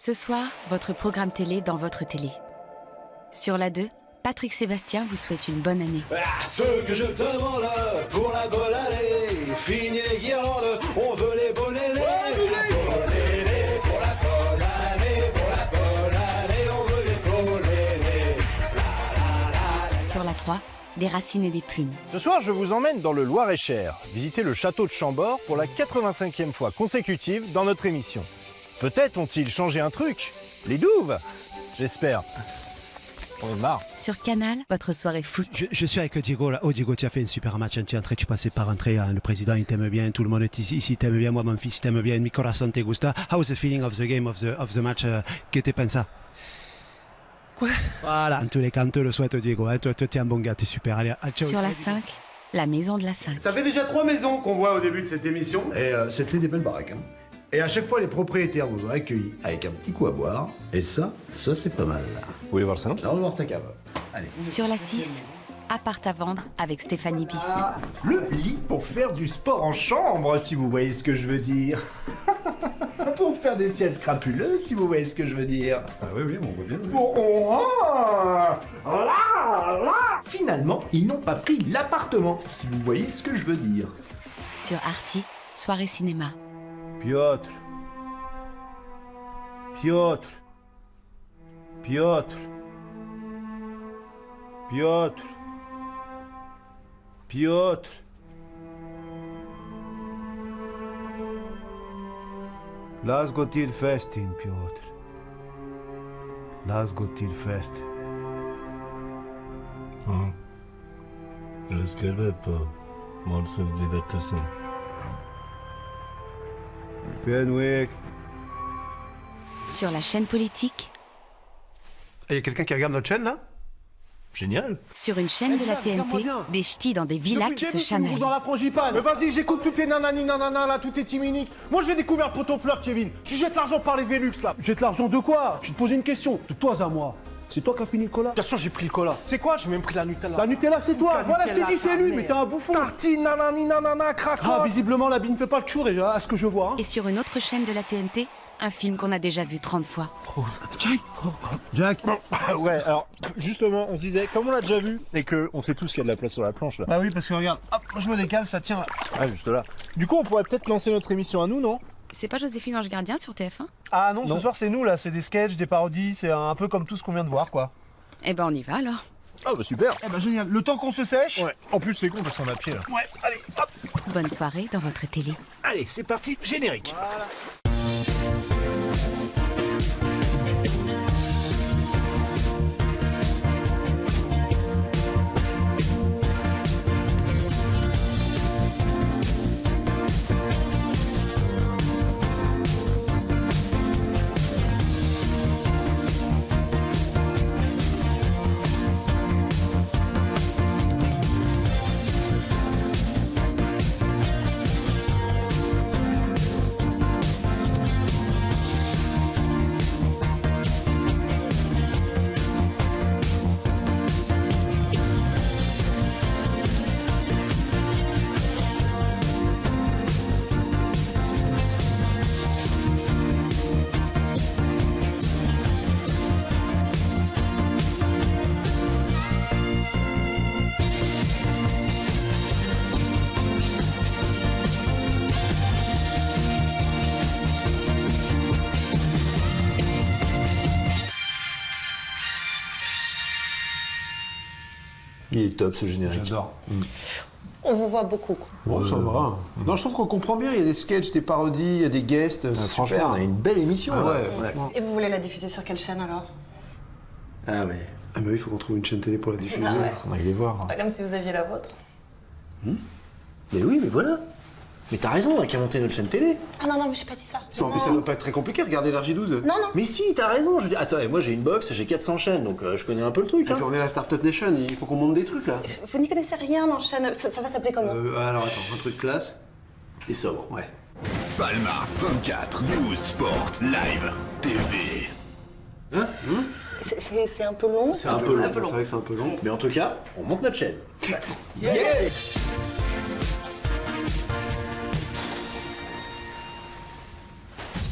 Ce soir, votre programme télé dans votre télé. Sur la 2, Patrick Sébastien vous souhaite une bonne année. Ah, ce que je demande pour la bonne année, fini les guirlandes, on veut les bonnets. Pour la bonne année, pour la bonne année, on veut les bonnets. Sur la 3, des racines et des plumes. Ce soir, je vous emmène dans le Loir-et-Cher, visiter le château de Chambord pour la 85e fois consécutive dans notre émission. Peut-être ont-ils changé un truc, les douves, j'espère. On est marre. Sur Canal, votre soirée foot. Je suis avec Diego là. Oh Diego, tu as fait un super match, tu es entré, tu passais par rentrer, hein. Le président il t'aime bien, tout le monde est ici t'aime bien, moi mon fils t'aime bien, mi corazón te gusta. How's the feeling of the game, of the match, que te pensa? Quoi? Voilà, en tous les cas, on te le souhaite Diego, hein. Toi tu es un bon gars, tu es super, allez, ciao. Sur la 5, la maison de la 5. Ça fait déjà 3 maisons qu'on voit au début de cette émission, et c'était des belles baraques. Hein. Et à chaque fois, les propriétaires nous ont accueillis avec un petit coup à boire, et ça c'est pas mal. Vous voulez voir ça? Là, on va voir ta cave. Allez. Sur la 6, appart à vendre avec Stéphanie Bis. Le lit pour faire du sport en chambre, si vous voyez ce que je veux dire. Pour faire des siestes crapuleuses, si vous voyez ce que je veux dire. Ah oui, on voit bien. Finalement, ils n'ont pas pris l'appartement, si vous voyez ce que je veux dire. Sur Arty, soirée cinéma. Piotr. Piotr. Piotr. Piotr. Piotr. Lass gå till festen, Piotr. Lass gå till fest. Jag skulle på Målsövdivertelsen. Fenwick. Sur la chaîne politique. Il y a quelqu'un qui regarde notre chaîne là? Génial. Sur une chaîne de la TNT, des ch'tis dans des villas qui se chamaillent. dans la frangipane. Mais vas-y, j'écoute toutes tes nanani nanana là, toutes tes timiniques. Moi, je vais découvrir le poteau fleur, Kevin. Tu jettes l'argent par les Vélux là. Jette l'argent de quoi? Je te posais une question. De toi à moi. C'est toi qui as fini le cola? Bien sûr, j'ai pris le cola. C'est quoi? J'ai même pris la Nutella. La Nutella, c'est toi. La Voilà, je t'ai Nutella, dit, c'est lui, mais t'es un bouffon. Tartine, nanani nanana, craquant. Ah, visiblement, la bille ne fait pas le chou, déjà, à ce que je vois. Hein. Et sur une autre chaîne de la TNT, un film qu'on a déjà vu 30 fois. Jack. Ouais, alors, justement, on se disait, comme on l'a déjà vu, et qu'on sait tous qu'il y a de la place sur la planche là. Bah oui, parce que regarde, hop, moi je me décale, ça tient là. Ah, juste là. Du coup, on pourrait peut-être lancer notre émission à nous, non? C'est pas Joséphine Ange Gardien sur TF1? Ah non, ce soir c'est nous là, c'est des sketchs, des parodies, c'est un peu comme tout ce qu'on vient de voir quoi. Eh ben on y va alors. Ah bah super. Eh bah génial, le temps qu'on se sèche. Ouais. En plus, c'est con parce qu'on a pied là. Ouais, allez, hop. Bonne soirée dans votre télé. Allez, c'est parti, générique. Il est top ce générique. J'adore. On vous voit beaucoup. Bon, ça va. Non, je trouve qu'on comprend bien, il y a des sketchs, des parodies, il y a des guests. Franchement, super. on a une belle émission là. Ouais. Et vous voulez la diffuser sur quelle chaîne alors? Ah ouais. Ah mais oui, il faut qu'on trouve une chaîne télé pour la diffuser. Ah ouais. On va y les voir. C'est pas comme si vous aviez la vôtre. Mais oui, mais voilà. Mais t'as raison, on a qu'à monter notre chaîne télé. Ah non, mais j'ai pas dit ça. Non, mais ça va pas être très compliqué, regardez l'RJ12. Non. Mais si, t'as raison. Je veux dire, attends, moi j'ai une box, j'ai 400 chaînes, donc je connais un peu le truc. Hein. On est la Startup Nation, il faut qu'on monte des trucs là. Vous n'y connaissez rien dans chaîne. Ça va s'appeler comment? Alors attends, un truc classe et sobre, ouais. Palma 24, News, Sport, Live, TV. C'est un peu long. C'est un peu long, c'est vrai que c'est un peu long. Mais en tout cas, on monte notre chaîne. Yeah.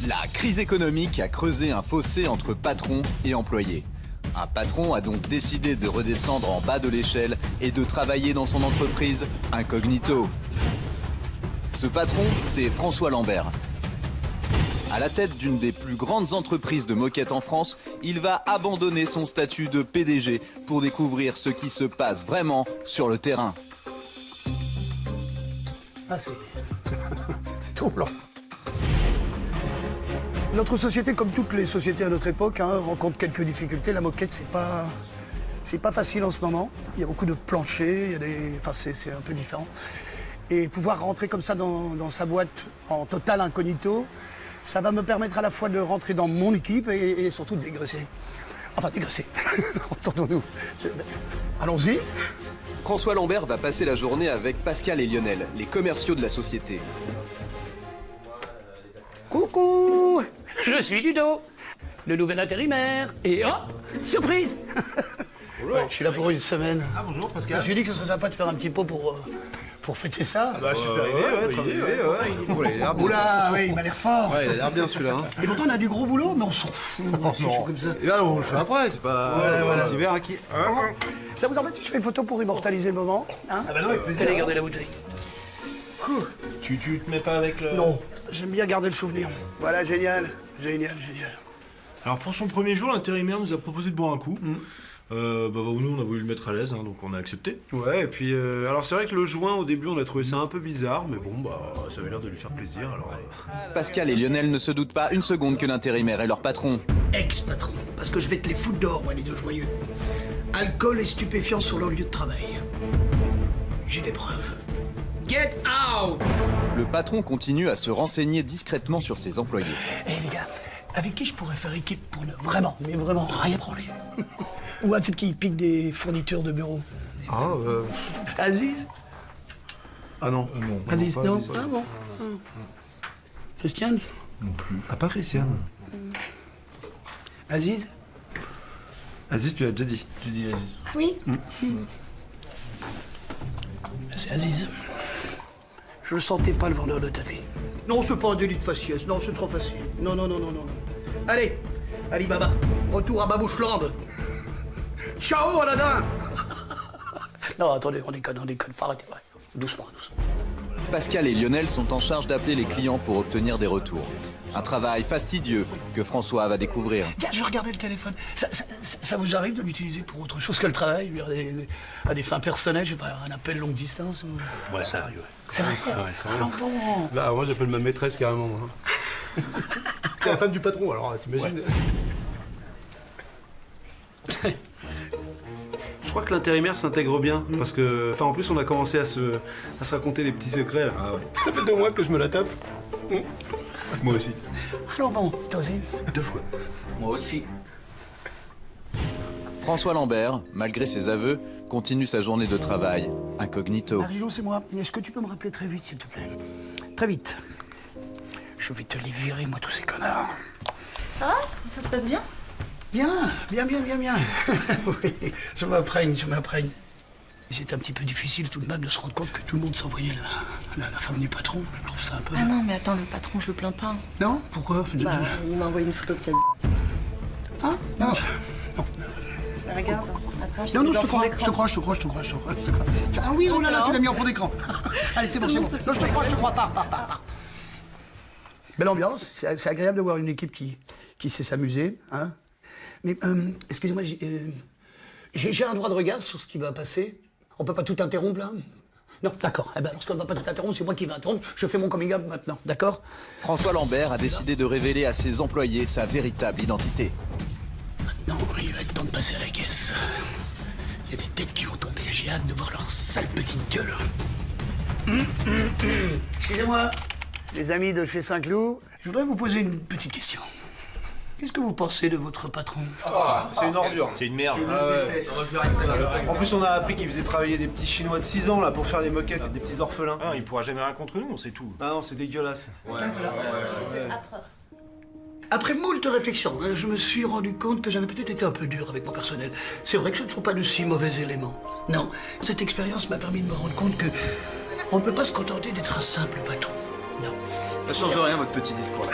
La crise économique a creusé un fossé entre patrons et employés. Un patron a donc décidé de redescendre en bas de l'échelle et de travailler dans son entreprise incognito. Ce patron, c'est François Lambert. À la tête d'une des plus grandes entreprises de moquettes en France, il va abandonner son statut de PDG pour découvrir ce qui se passe vraiment sur le terrain. Ah, c'est troublant. Notre société, comme toutes les sociétés à notre époque, rencontre quelques difficultés. La moquette, c'est pas facile en ce moment. Il y a beaucoup de planchers, c'est un peu différent. Et pouvoir rentrer comme ça dans sa boîte en total incognito, ça va me permettre à la fois de rentrer dans mon équipe et surtout de dégraisser. Enfin, dégraisser, entendons-nous. Allons-y. François Lambert va passer la journée avec Pascal et Lionel, les commerciaux de la société. Coucou, je suis Ludo, le nouvel intérimaire. Et oh, surprise. Ouais, je suis là pour une semaine. Ah bonjour Je Pascal. me suis dit que ce serait sympa de faire un petit pot pour fêter ça. Ah bah super idée, très bonne idée. Ouais, il a l'air bien. Oula, oui, il m'a l'air fort. Ouais, il a l'air bien celui-là. Hein. Et pourtant, on a du gros boulot, mais on s'en fout. Si je suis comme ça. Et là, on le fait après, c'est pas un petit verre qui... Ça vous embête si je fais une photo pour immortaliser le moment, hein? Ah bah non, avec plaisir. Allez, gardez la bouteille. Tu te mets pas avec le... Non, j'aime bien garder le souvenir. Voilà, génial, génial, génial. Alors pour son premier jour, l'intérimaire nous a proposé de boire un coup. Nous on a voulu le mettre à l'aise, donc on a accepté. Ouais, et puis... alors c'est vrai que le joint, au début, on a trouvé ça un peu bizarre, mais bon, ça avait l'air de lui faire plaisir, alors... Pascal et Lionel ne se doutent pas une seconde que l'intérimaire est leur patron. Ex-patron, parce que je vais te les foutre dehors, moi, les deux joyeux. Alcool et stupéfiants sur leur lieu de travail. J'ai des preuves. Get out! Le patron continue à se renseigner discrètement sur ses employés. Eh les gars, avec qui je pourrais faire équipe pour ne vraiment, mais vraiment rien branler? Ou un type qui pique des fournitures de bureau? Aziz? Ah non. Aziz, non? Ah bon? Christiane? Non plus. Ah, pas Christiane. Aziz? Aziz, tu l'as déjà dit. Tu dis Aziz. Oui. C'est Aziz. Je le sentais pas, le vendeur de tapis. Non, c'est pas un délit de faciès. Non, c'est trop facile. Non. Allez, Alibaba, retour à Babouchland. Ciao, Aladdin. Non, attendez, on déconne, pas arrêtez. Ouais. Doucement. Pascal et Lionel sont en charge d'appeler les clients pour obtenir des retours. Un travail fastidieux que François va découvrir. Tiens, je regardais le téléphone. Ça vous arrive de l'utiliser pour autre chose que le travail, à des fins personnelles, je sais pas, un appel longue distance ou... Ouais, ça arrive, ouais. C'est vrai? Ouais, ça arrive. Ah bon? Bah, moi, j'appelle ma maîtresse carrément. Hein. C'est la femme du patron, alors t'imagines. Ouais. Je crois que l'intérimaire s'intègre bien, parce que, en plus, on a commencé à se raconter des petits secrets, là. Ah ouais. Ça fait 2 mois que je me la tape. Moi aussi. Alors bon, toi aussi? 2 fois. Moi aussi. François Lambert, malgré ses aveux, continue sa journée de travail incognito. Marie-Jo, c'est moi. Est-ce que tu peux me rappeler très vite, s'il te plaît? Très vite. Je vais te les virer, moi, tous ces connards. Ça va? Ça se passe bien? Bien. Oui, je m'imprègne. C'est un petit peu difficile tout de même de se rendre compte que tout le monde s'envoyait la femme du patron. Je trouve ça un peu... Ah non, mais attends, le patron, je le plains pas. Non? Pourquoi? Bah, il m'a envoyé une photo de sa... Ah? Non. Regarde, attends, Non, je te crois. Ah oui, oh là là, tu l'as mis en fond d'écran. Allez, c'est bon. Non, je te crois, pars. Belle ambiance, c'est agréable de voir une équipe qui sait s'amuser, hein. Mais, excusez-moi, j'ai un droit de regard sur ce qui va passer. On peut pas tout interrompre, là? Non, d'accord. Eh ben, lorsqu'on ne va pas tout interrompre, c'est moi qui vais interrompre. Je fais mon coming out maintenant, d'accord? François Lambert a décidé de révéler à ses employés sa véritable identité. Maintenant, il va être temps de passer à la caisse. Il y a des têtes qui vont tomber. J'ai hâte de voir leur sale petite gueule. Excusez-moi, les amis de chez Saint-Cloud, je voudrais vous poser une petite question. Qu'est-ce que vous pensez de votre patron? C'est une ordure. C'est une merde. Ah ouais. En plus, on a appris qu'il faisait travailler des petits Chinois de 6 ans là pour faire les moquettes, des petits orphelins. Ah, il pourra jamais rien contre nous, c'est tout. Ah non, c'est dégueulasse. C'est atroce. Après moult réflexions, je me suis rendu compte que j'avais peut-être été un peu dur avec mon personnel. C'est vrai que ce ne sont pas de si mauvais éléments. Non, cette expérience m'a permis de me rendre compte que on ne peut pas se contenter d'être un simple patron. Ça change rien, votre petit discours là.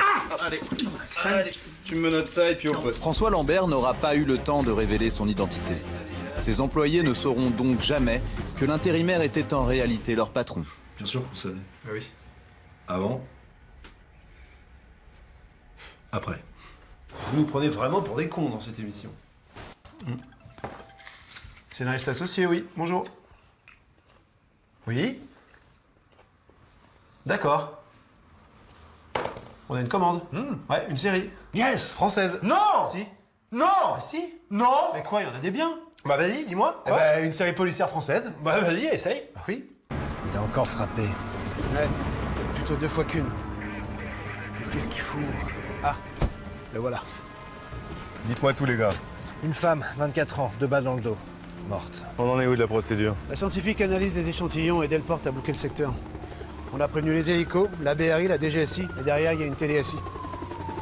Allez, tu me notes ça et puis au poste. François Lambert n'aura pas eu le temps de révéler son identité. Ses employés ne sauront donc jamais que l'intérimaire était en réalité leur patron. Bien sûr qu'on savait. Ah oui. Avant. Après. Vous nous prenez vraiment pour des cons dans cette émission. Scénariste associé, oui. Bonjour. Oui. D'accord. On a une commande. Ouais, une série. Yes. Française. Non. Si. Non. Ah si. Non. Mais quoi, il y en a des biens. Bah vas-y, dis-moi. Eh ben, une série policière française. Bah vas-y, essaye. Ah oui. Il a encore frappé. Ouais. Plutôt 2 fois qu'une. Mais qu'est-ce qu'il fout? Ah. Le voilà. Dites-moi tout les gars. Une femme, 24 ans, 2 balles dans le dos. Morte. On en est où de la procédure? La scientifique analyse les échantillons et Delporte a bloqué le secteur. On a prévenu les hélicos, la BRI, la DGSI, et derrière, il y a une télé-SI.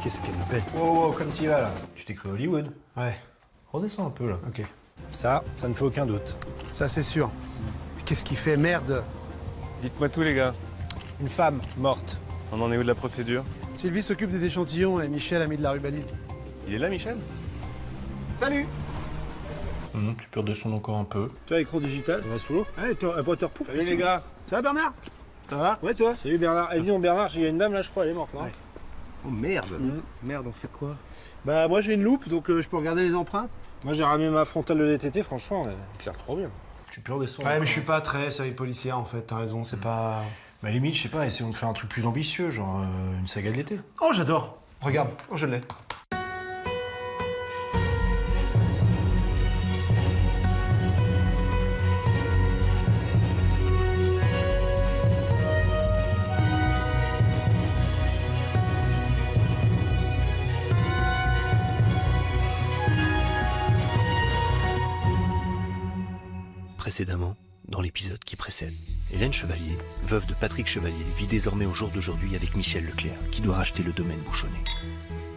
Qu'est-ce qu'elle fait? Oh, comme tu y vas là. Tu t'es cru Hollywood? Ouais. Redescends un peu là. Ok. Ça ne fait aucun doute. Ça, c'est sûr. Qu'est-ce qu'il fait? Merde. Dites-moi tout les gars. Une femme morte. On en est où de la procédure? Sylvie s'occupe des échantillons et Michel a mis de la rubalise. Il est là Michel? Salut. Tu peux redescendre encore un peu. Tu as écran digital? On va sous l'eau. Ouais, toi, un waterproof. Salut les gars. Ça va, Bernard? Ça va? Ouais, toi? Salut Bernard. Eh, dis donc Bernard, il y a une dame là je crois, elle est morte non? Ouais. Oh merde. Merde, on fait quoi? Bah, moi, j'ai une loupe, donc je peux regarder les empreintes. Moi j'ai ramené ma frontale de DTT, franchement, elle éclaire trop bien. Tu peux redescendre. Ouais, mais je suis pas très série policière en fait, t'as raison, c'est pas. Mais limite, je sais pas, essayons de faire un truc plus ambitieux, genre une saga de l'été. Oh, j'adore. Regarde, oh, je l'ai. Précédemment, dans l'épisode qui précède, Hélène Chevalier, veuve de Patrick Chevalier, vit désormais au jour d'aujourd'hui avec Michel Leclerc, qui doit racheter le domaine Bouchonnet.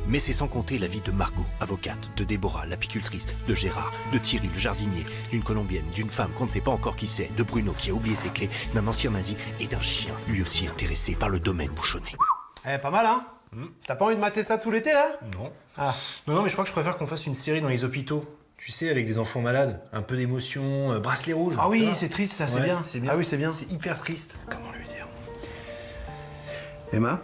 Mais c'est sans compter la vie de Margot, avocate, de Déborah, l'apicultrice, de Gérard, de Thierry, le jardinier, d'une colombienne, d'une femme qu'on ne sait pas encore qui c'est, de Bruno qui a oublié ses clés, d'un ancien nazi et d'un chien, lui aussi intéressé par le domaine Bouchonnet. Eh, pas mal, hein? T'as pas envie de mater ça tout l'été, là? Non. Ah. Non, mais je crois que je préfère qu'on fasse une série dans les hôpitaux. Tu sais, avec des enfants malades, un peu d'émotion, bracelet rouge. Ah tu oui, vois. c'est triste, ça, c'est Ouais, bien. c'est bien. Ah oui, c'est bien. C'est hyper triste. Comment lui dire? Emma,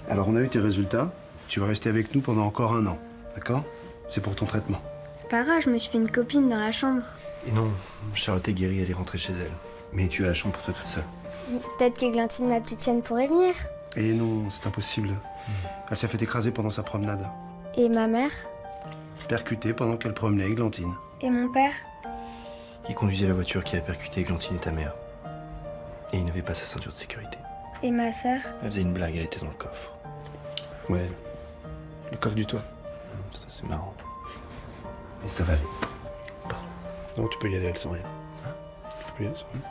alors on a eu tes résultats. Tu vas rester avec nous pendant encore 1 an, d'accord? C'est pour ton traitement. C'est pas grave, je me suis fait une copine dans la chambre. Et non, Charlotte est guérie, elle est rentrée chez elle. Mais tu as la chambre pour toi toute seule. Peut-être qu'Églantine, ma petite chienne, pourrait venir. Et non, c'est impossible. Elle s'est fait écraser pendant sa promenade. Et ma mère? Percutée pendant qu'elle promenait Églantine. Et mon père? Il conduisait la voiture qui a percuté Églantine et ta mère. Et il n'avait pas sa ceinture de sécurité. Et ma sœur? Elle faisait une blague, elle était dans le coffre. Ouais, le coffre du toit. Ça, c'est marrant. Et ça va aller. Non, tu peux y aller, elle sent rien. Tu peux y aller, elle sent rien.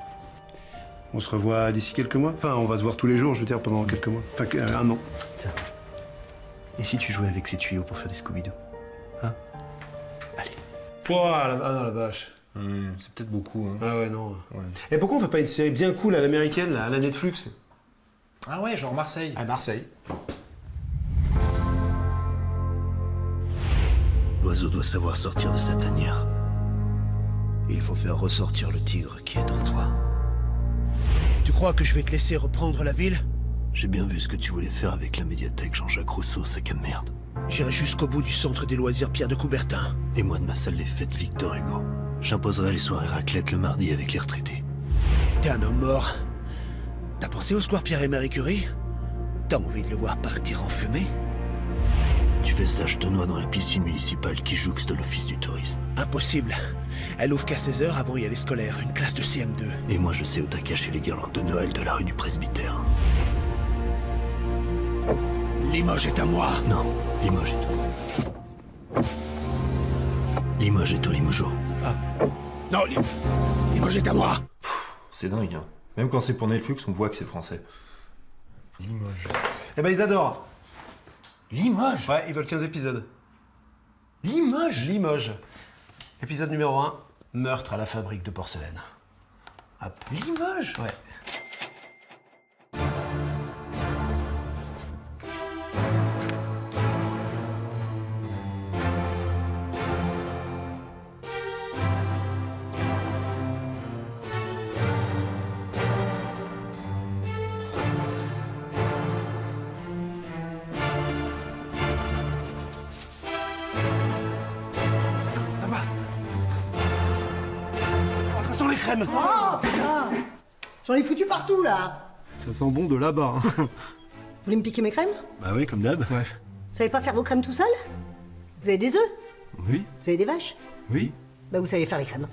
On se revoit d'ici quelques mois. Enfin, on va se voir tous les jours, je veux dire, pendant quelques mois. Enfin, 1 an. Tiens. Et si tu jouais avec ces tuyaux pour faire des Scooby-Doo? Hein? Allez. Pouah, la vache. C'est peut-être beaucoup, hein. Ah ouais, non. Ouais. Et pourquoi on fait pas une série bien cool à l'américaine, là, à la Netflix? Ah ouais, genre Marseille. À Marseille. L'oiseau doit savoir sortir de sa tanière. Il faut faire ressortir le tigre qui est en toi. Tu crois que je vais te laisser reprendre la ville? J'ai bien vu ce que tu voulais faire avec la médiathèque Jean-Jacques Rousseau, sac à merde. J'irai jusqu'au bout du centre des loisirs Pierre de Coubertin. Et moi de ma salle des fêtes Victor Hugo. J'imposerai les soirées raclette le mardi avec les retraités. T'es un homme mort. T'as pensé au square Pierre et Marie Curie? T'as envie de le voir partir en fumée? Tu fais ça, je te noie dans la piscine municipale qui jouxte l'office du tourisme. Impossible. Elle ouvre qu'à 16h, avant y aller scolaire, une classe de CM2. Et moi je sais où t'as caché les guirlandes de Noël de la rue du Presbytère. Limoges est à moi. Non, Limoges est Limoges est au Limoges. Ah. Non, Limoges est à moi. C'est dingue, hein. Même quand c'est pour Netflix, on voit que c'est français. Limoges. Eh ben, ils adorent. Limoges? Ouais, ils veulent 15 épisodes. Limoges? Limoges. Épisode numéro 1, meurtre à la fabrique de porcelaine. Hop. Limoges? Ouais. les crèmes. Oh putain! J'en ai foutu partout là! Ça sent bon de là-bas. Hein. Vous voulez me piquer mes crèmes? Bah oui, comme d'hab. Ouais. Vous savez pas faire vos crèmes tout seul? Vous avez des œufs? Oui. Vous avez des vaches? Oui. Bah vous savez faire les crèmes.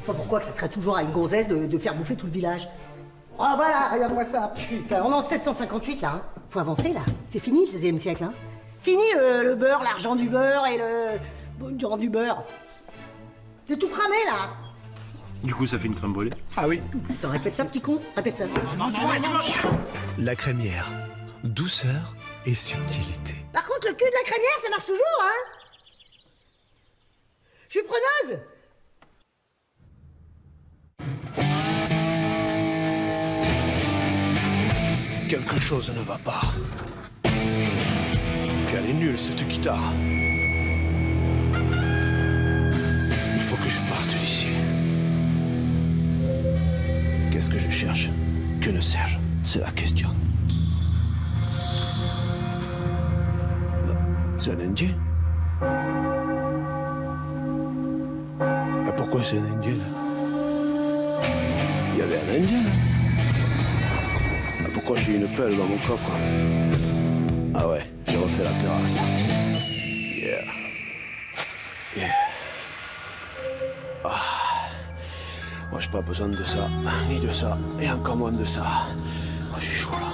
Enfin, pourquoi que ça serait toujours à une gonzesse de faire bouffer tout le village? Oh voilà, regarde-moi ça. Putain, on est en 1658 là. Hein. Faut avancer là. C'est fini le 16e siècle. Hein. Fini le beurre, l'argent du beurre et le durant du beurre. C'est tout cramé là. Du coup, ça fait une crème brûlée. Ah oui. Putain, répète ça, petit con. Répète ça. La crémière. Douceur et subtilité. Par contre, le cul de la crémière, ça marche toujours, hein. Je suis preneuse. Quelque chose ne va pas. Puis elle est nulle, cette guitare. Il faut que je parte d'ici. Qu'est-ce que je cherche? Que ne sais-je? C'est la question. C'est un Indien? Mais pourquoi c'est un Indien là? Il y avait un Indien là? Pourquoi j'ai une pelle dans mon coffre? Ah ouais, j'ai refait la terrasse. Yeah. Yeah. Ah. Moi j'ai pas besoin de ça, ni de ça, et encore moins de ça. Moi j'ai chaud là.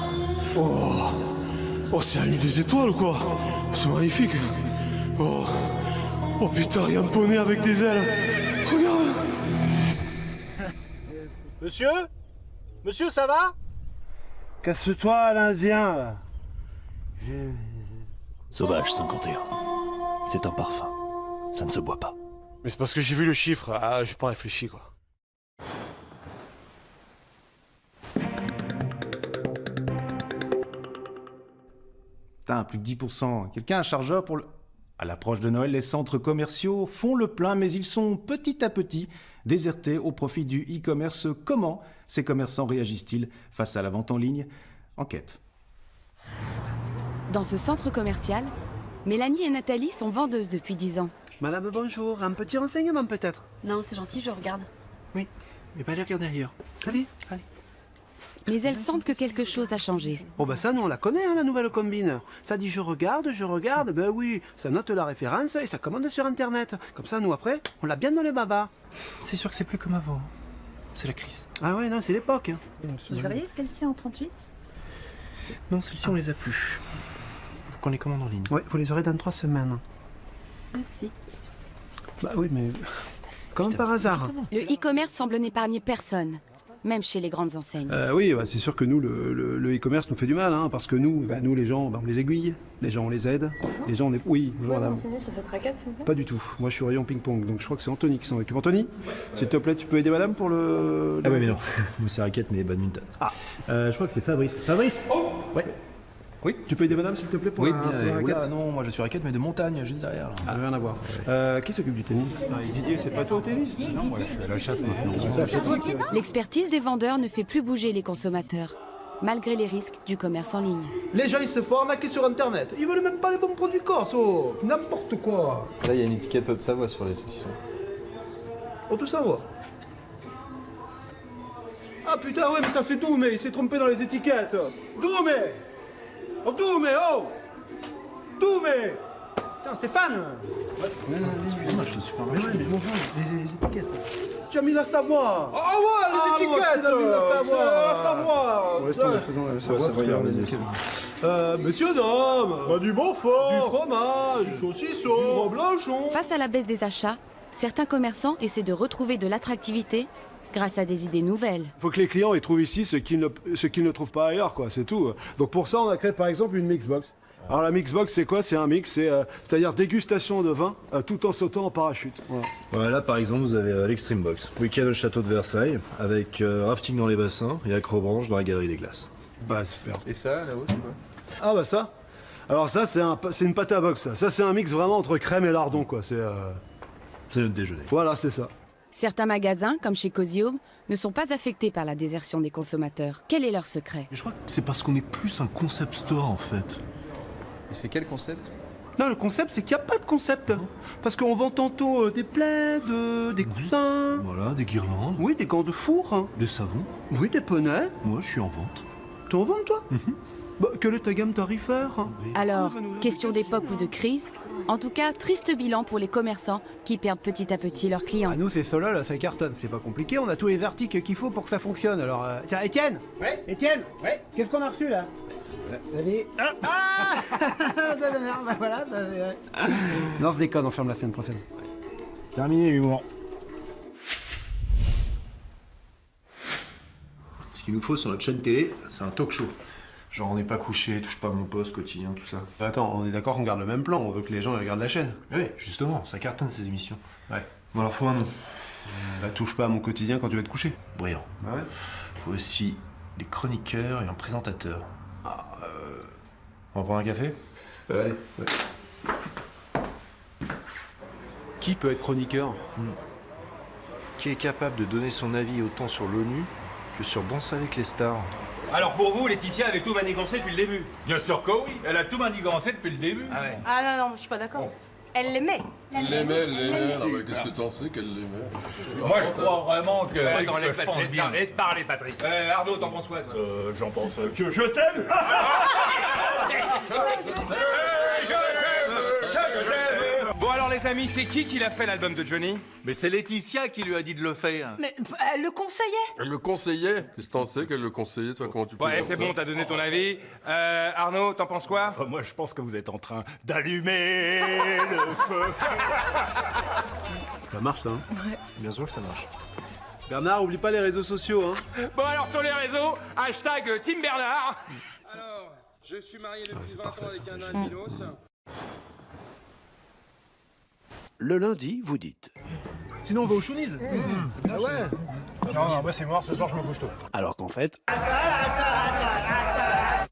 Oh, c'est la nuit des étoiles ou quoi? C'est magnifique. Oh putain, il y a un poney avec des ailes. Regarde. Monsieur? Monsieur, ça va? Casse-toi, l'Indien, là. Sauvage 51. C'est un parfum. Ça ne se boit pas. Mais c'est parce que j'ai vu le chiffre. Ah, j'ai pas réfléchi quoi. Putain, plus de 10%. Quelqu'un a un chargeur pour le... À l'approche de Noël, les centres commerciaux font le plein, mais ils sont petit à petit désertés au profit du e-commerce. Comment ces commerçants réagissent-ils face à la vente en ligne? Enquête. Dans ce centre commercial, Mélanie et Nathalie sont vendeuses depuis 10 ans. Madame, bonjour. Un petit renseignement peut-être? Non, c'est gentil, je regarde. Oui, mais pas aller regarder ailleurs. Allez. Mais elles sentent que quelque chose a changé. Oh bah ça, nous on la connaît, hein, la nouvelle combine. Ça dit je regarde, ben oui, ça note la référence et ça commande sur Internet. Comme ça, nous après, on l'a bien dans le baba. C'est sûr que c'est plus comme avant. C'est la crise. Ah ouais, non, c'est l'époque. Hein. Vous auriez celle-ci en 38? Non, celles-ci on les a plus. Faut qu'on les commande en ligne. Ouais, vous les aurez dans 3 semaines. Merci. Bah oui, mais comme par hasard. Le e-commerce semble n'épargner personne, même chez les grandes enseignes. Oui, bah, c'est sûr que nous, le e-commerce nous fait du mal, hein, parce que nous, les gens, on les aiguille, les gens, on les aide, les gens, on est... Oui, bonjour madame. Vous pouvez sur cette raquette, s'il vous plaît? Pas du tout. Moi, je suis au rayon ping-pong, donc je crois que c'est Anthony qui s'en occupe. Anthony, s'il te plaît, tu peux aider madame pour le... Ah ouais, mais non. Moi, c'est raquette, mais badminton. Ah. Je crois que c'est Fabrice. Fabrice? Ouais. Oui. Tu peux aider madame, s'il te plaît, pour oui, la, bien, pour la raquette? oula, non, moi je suis raquette, mais de montagne, juste derrière. Là. Ah, rien à voir. Qui s'occupe du tennis? Didier, c'est pas toi au tennis? Non, moi je suis à la chasse maintenant. L'expertise des vendeurs ne fait plus bouger les consommateurs, malgré les risques du commerce en ligne. Les gens, ils se font arnaquer sur Internet. Ils veulent même pas les bons produits corse, oh. N'importe quoi. Là, il y a une étiquette Haute-Savoie sur les saucissons. Haute-Savoie. Ah putain, ouais, mais ça c'est Doumé, il s'est trompé dans les étiquettes. Doumé! Oh, Doumé, oh! Doumé! Putain, Stéphane! Ouais, excuse-moi, je te suis pas mais bon, les étiquettes. Tu as mis la Savoie! Ah ouais, les étiquettes! Tu as mis la Savoie! La Savoie! Messieurs, dames! Du Beaufort! Du fromage! Du saucisson! Du gros blanchon! Face à la baisse des achats, certains commerçants essaient de retrouver de l'attractivité grâce à des idées nouvelles. Il faut que les clients ils trouvent ici ce qu'ils ne trouvent pas ailleurs, quoi, c'est tout. Donc pour ça, on a créé par exemple une mixbox. Alors la mixbox, c'est quoi? C'est un mix, c'est-à-dire dégustation de vin tout en sautant en parachute. Voilà, là par exemple, vous avez l'Extreme Box. Week-end au château de Versailles, avec rafting dans les bassins et acrobranche dans la galerie des glaces. Bah super. Et ça, là-haut, c'est quoi? Ah bah ça. Alors ça, c'est une pâte à box. Ça c'est un mix vraiment entre crème et lardon, quoi. C'est notre déjeuner. Voilà, c'est ça. Certains magasins, comme chez Cozy Home, ne sont pas affectés par la désertion des consommateurs. Quel est leur secret? Je crois que c'est parce qu'on est plus un concept store en fait. Et c'est quel concept? Non, le concept, c'est qu'il n'y a pas de concept. Parce qu'on vend tantôt des plaids, des coussins. Voilà, des guirlandes. Oui, des gants de four. Des savons. Oui, des poneys. Moi, je suis en vente. T'es en vente, toi? Bah, quelle est ta gamme tarifaire? Alors, question d'époque ou de crise, en tout cas, triste bilan pour les commerçants qui perdent petit à petit leurs clients. Nous, c'est Solol, là, ça cartonne. C'est pas compliqué, on a tous les articles qu'il faut pour que ça fonctionne. Alors, tiens, Étienne. Ouais. Étienne. Ouais. Qu'est-ce qu'on a reçu, là? Allez. Ah bah voilà. Non, je déconne, on ferme la semaine prochaine. Terminé l'humour. Ce qu'il nous faut sur notre chaîne télé, c'est un talk show. Genre, on n'est pas couché, touche pas à mon poste, quotidien, tout ça. Attends, on est d'accord qu'on garde le même plan, on veut que les gens ils regardent la chaîne. Oui, justement, ça cartonne ces émissions. Ouais. Bon, alors, faut un nom. Bah, touche pas à mon quotidien quand tu vas te coucher. Brillant. Bah ouais. Faut aussi des chroniqueurs et un présentateur. On va prendre un café? Allez. Ouais. Qui peut être chroniqueur? Qui est capable de donner son avis autant sur l'ONU que sur Danse avec les stars. Alors pour vous, Laetitia avait tout manigancé depuis le début? Bien sûr que oui, elle a tout manigancé depuis le début. Ah ouais. Ah non, je suis pas d'accord. Elle l'aimait. Elle l'aimait. Ah bah, qu'est-ce que t'en sais qu'elle l'aimait? Moi, je crois vraiment que... Attends, laisse parler, Patrick. Arnaud, t'en penses quoi, toi? J'en pense que je t'aime. Bon alors les amis, c'est qui l'a fait l'album de Johnny? Mais c'est Laetitia qui lui a dit de le faire. Mais elle le conseillait. Elle le conseillait? Qu'est-ce que t'en sais qu'elle le conseillait, toi? Comment tu peux Ouais, dire c'est ça? bon, t'as donné ton avis. Arnaud, t'en penses quoi? Moi, je pense que vous êtes en train d'allumer le feu. Ça marche, ça, hein? Ouais. Bien sûr que ça marche. Bernard, oublie pas les réseaux sociaux, hein? Bon alors sur les réseaux, hashtag Team Bernard. Alors, je suis marié depuis 20 ans avec un albinos. Le lundi, vous dites. Sinon, on va au Chounies. Ah ouais. Non, moi c'est mort, ce soir je me couche tôt. Alors qu'en fait,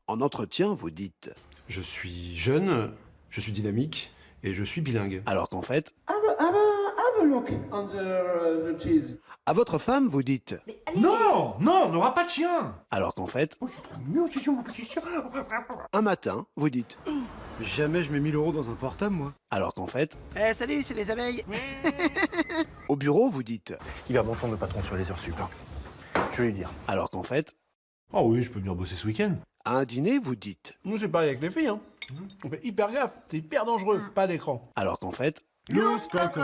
en entretien, vous dites. Je suis jeune, je suis dynamique et je suis bilingue. Alors qu'en fait, Have a look on the cheese. à votre femme, vous dites. Non, on n'aura pas de chien. Alors qu'en fait, un matin, vous dites. Jamais je mets 1000 € dans un portable, moi. Alors qu'en fait, Salut, c'est les abeilles. au bureau, vous dites. Il va m'entendre le patron sur les heures sup. Je vais lui dire. Alors qu'en fait, Oh oui, je peux venir bosser ce week-end. à un dîner, vous dites. Nous, c'est pareil avec les filles, hein. On fait hyper gaffe, c'est hyper dangereux, pas d'écran. Alors qu'en fait, Loose Coco,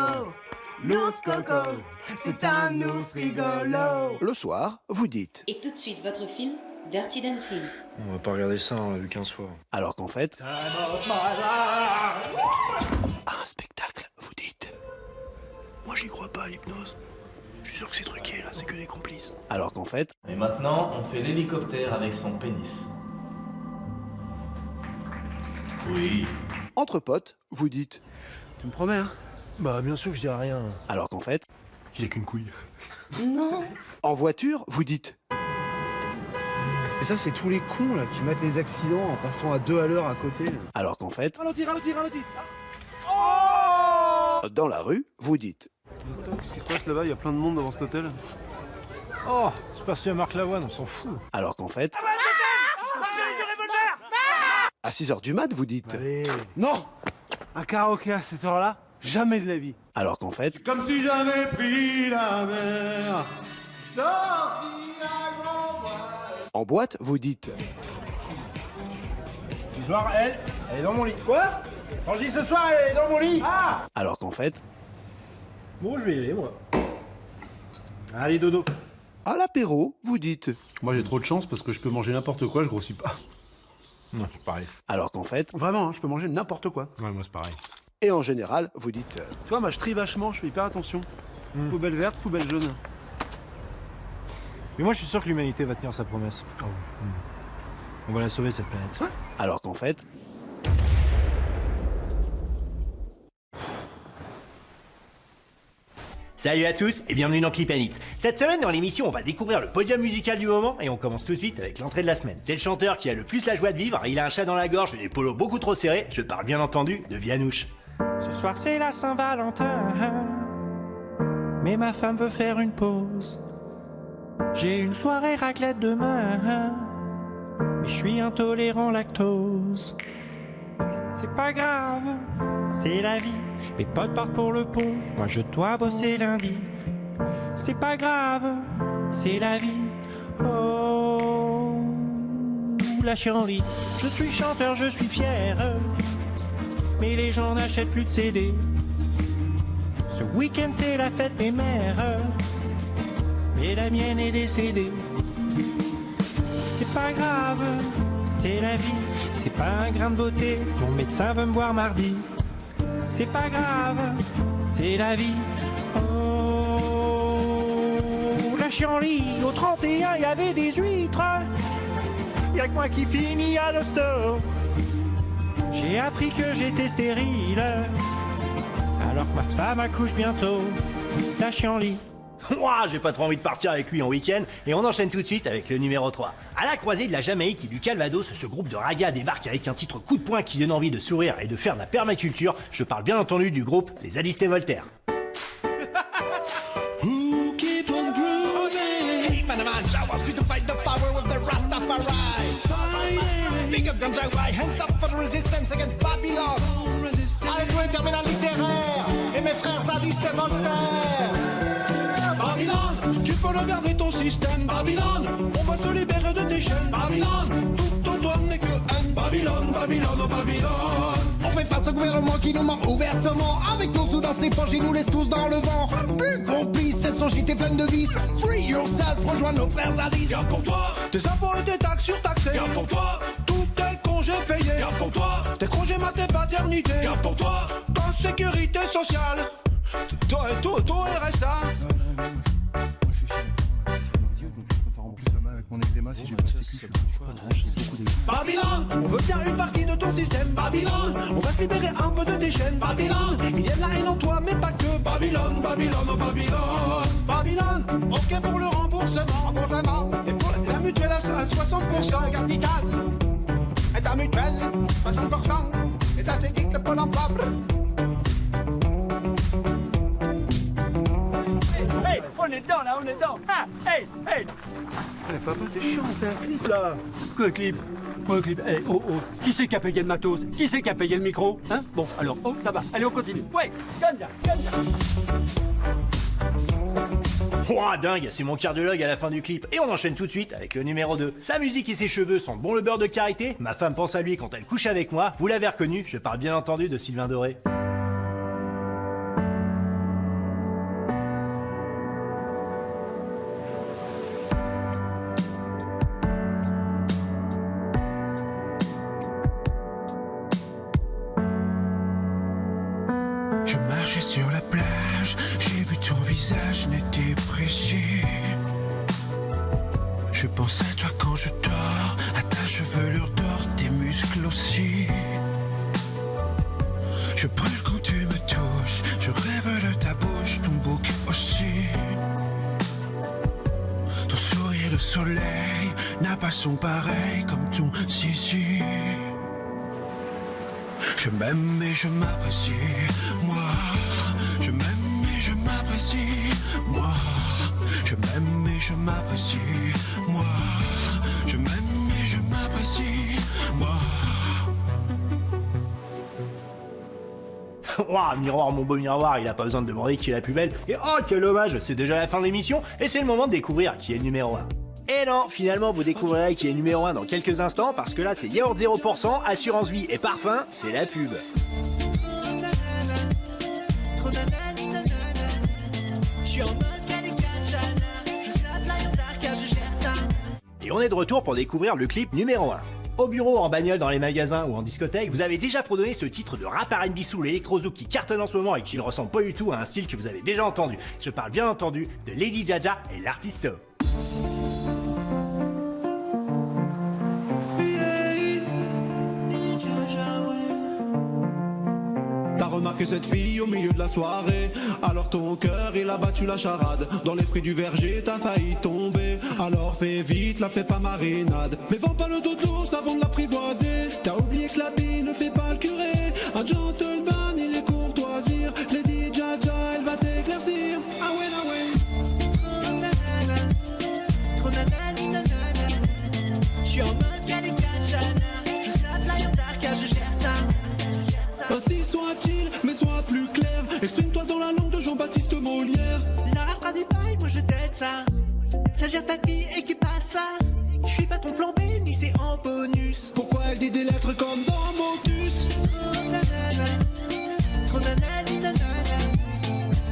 c'est un ours rigolo. le soir, vous dites. Et tout de suite, votre film Dirty Dancing. On va pas regarder ça, on l'a vu 15 fois. Alors qu'en fait, un spectacle, vous dites. Moi j'y crois pas à l'hypnose. Je suis sûr que c'est truqué là, c'est que des complices. Alors qu'en fait, Et maintenant, on fait l'hélicoptère avec son pénis. Oui. entre potes, vous dites. Tu me promets, hein? Bah bien sûr que je dirai rien. Alors qu'en fait, Il est qu'une couille. Non. en voiture, vous dites. Et ça, c'est tous les cons, là, qui mettent les accidents en passant à 2 à l'heure à côté. Alors qu'en fait, Ralentis. dans la rue, vous dites. Qu'est-ce qui se passe là-bas? Il y a plein de monde devant cet hôtel. Oh, c'est parce qu'il y a Marc Lavoine, on s'en fout. Alors qu'en fait, à 6h du mat, vous dites. Non. Un karaoké à cette heure-là, jamais de la vie. Alors qu'en fait, Comme si j'avais pris la mer, sorti la grand voile. en boîte, vous dites. Ce soir, elle est dans mon lit. Quoi? Quand je dis ce soir, elle est dans mon lit. Ah. Alors qu'en fait, Bon, je vais y aller, moi. Allez, dodo. à l'apéro, vous dites. Moi, j'ai trop de chance parce que je peux manger n'importe quoi, je grossis pas. Non, c'est pareil. Alors qu'en fait, Vraiment, hein, je peux manger n'importe quoi. Ouais, moi c'est pareil. et en général, vous dites. Tu vois, moi, je trie vachement, je fais hyper attention. Poubelle verte, poubelle jaune. Mais moi je suis sûr que l'humanité va tenir sa promesse. On va la sauver cette planète. Alors qu'en fait, Salut à tous et bienvenue dans Clip and Hits. Cette semaine dans l'émission, on va découvrir le podium musical du moment et on commence tout de suite avec l'entrée de la semaine. C'est le chanteur qui a le plus la joie de vivre, il a un chat dans la gorge et des polos beaucoup trop serrés, je parle bien entendu de Vianouche. Ce soir c'est la Saint-Valentin, mais ma femme veut faire une pause. J'ai une soirée raclette demain, mais je suis intolérant lactose. c'est pas grave, c'est la vie. Mes potes partent pour le pont, moi je dois bosser lundi. C'est pas grave, c'est la vie. Oh, la chienlit. Je suis chanteur, je suis fier, mais les gens n'achètent plus de CD. Ce week-end c'est la fête des mères, mais la mienne est décédée. C'est pas grave, c'est la vie, c'est pas un grain de beauté, mon médecin veut me voir mardi. C'est pas grave, c'est la vie. Oh, la chienlit, au 31 il y avait des huîtres. Y'a que moi qui finis à l'hosto. J'ai appris que j'étais stérile, alors que ma femme accouche bientôt. La chienlit. Ouah, j'ai pas trop envie de partir avec lui en week-end, et on enchaîne tout de suite avec le numéro 3. À la croisée de la Jamaïque et du Calvados, ce groupe de raga débarque avec un titre coup de poing qui donne envie de sourire et de faire de la permaculture. Je parle bien entendu du groupe Les Zadistes et Voltaire. Who keep on grooving? Hey, man, I want you to fight the power of the Rastafari. Big up Ganja Wai, hands up for the resistance against Babylon. Allez, toi, terminal littéraire, et mes frères zadistes et Voltaire. Babylone, tu peux regarder ton système, Babylone. On va se libérer de tes chaînes, Babylone. Tout autour n'est que haine, Babylone, Babylone, oh Babylone. On fait face au gouvernement qui nous ment ouvertement. Avec nos sous dans ses poches, il nous laisse tous dans le vent. Plus complice, c'est son gîte pleine de vices. Free yourself, rejoins nos frères zadistes. Garde pour toi tes impôts et tes taxes surtaxées. Garde pour toi tous tes congés payés. Garde pour toi tes congés mat et paternité. Garde pour toi ta sécurité sociale. Toi et ton RSA. Babylone, on veut bien une partie de ton système, Babylone. On va se libérer un peu de tes chaînes, Babylone. Il y a de la haine en toi, mais pas que. Babylone, Babylone, oh Babylone. Babylone, ok pour le remboursement, et pour la mutuelle à 60% capital. Et ta mutuelle, 60%. Et ta sédique, le pôle emploi. Hey, on est dedans là, on est dedans. Ah, hey, hey. Eh, papa, t'es chiant, on fait un clip là. Quoi clip? Quoi clip? Hey, oh, oh. Qui c'est qui a payé le matos? Qui c'est qui a payé le micro? Hein? Bon, alors, oh, ça va. Allez, on continue. Ouais, Ganja, Ganja. Ouah, dingue, c'est mon cardiologue à la fin du clip. Et on enchaîne tout de suite avec le numéro 2. Sa musique et ses cheveux sont bon le beurre de karité. Ma femme pense à lui quand elle couche avec moi. Vous l'avez reconnu, je parle bien entendu de Sylvain Doré. Je marchais sur la plage, j'ai vu ton visage net et précis. Je pense à toi quand je dors, à ta chevelure d'or, tes muscles aussi. Je brûle quand tu me touches, je rêve de ta bouche, ton bouc aussi. Ton sourire de soleil n'a pas son pareil comme ton zizi. Je m'aime et je m'apprécie, moi. Je m'aime et je m'apprécie, moi. Je m'aime et je m'apprécie, moi. Je m'aime et je m'apprécie, moi. Ouah, miroir, mon beau miroir, il a pas besoin de demander qui est la plus belle. Et oh, quel hommage, c'est déjà la fin de l'émission et c'est le moment de découvrir qui est le numéro 1. Et non, finalement, vous découvrirez qui est numéro 1 dans quelques instants, parce que là, c'est yaourt 0%, assurance vie et parfum, c'est la pub. Et on est de retour pour découvrir le clip numéro 1. Au bureau, en bagnole, dans les magasins ou en discothèque, vous avez déjà fredonné ce titre de rap R&B soul électro-zouk qui cartonne en ce moment et qui ne ressemble pas du tout à un style que vous avez déjà entendu. Je parle bien entendu de Lady Jaja et l'artiste. T'as remarqué cette fille au milieu de la soirée, alors ton cœur il a battu la charade. Dans les fruits du verger t'as failli tomber, alors fais vite, la fais pas marinade. Mais vends pas le dos de l'ours avant de l'apprivoiser. T'as oublié que la bille ne fait pas le curé. Un gentleman il est courtoisir. Lady Jaja elle va t'éclaircir. Ah ouais, ah ouais. Je suis en mode Calicat, je snap la yondar car je gère ça. Ça gère papy et qui passe ça. Je suis pas ton plan B, ni c'est en bonus. Pourquoi elle dit des lettres comme dans Motus?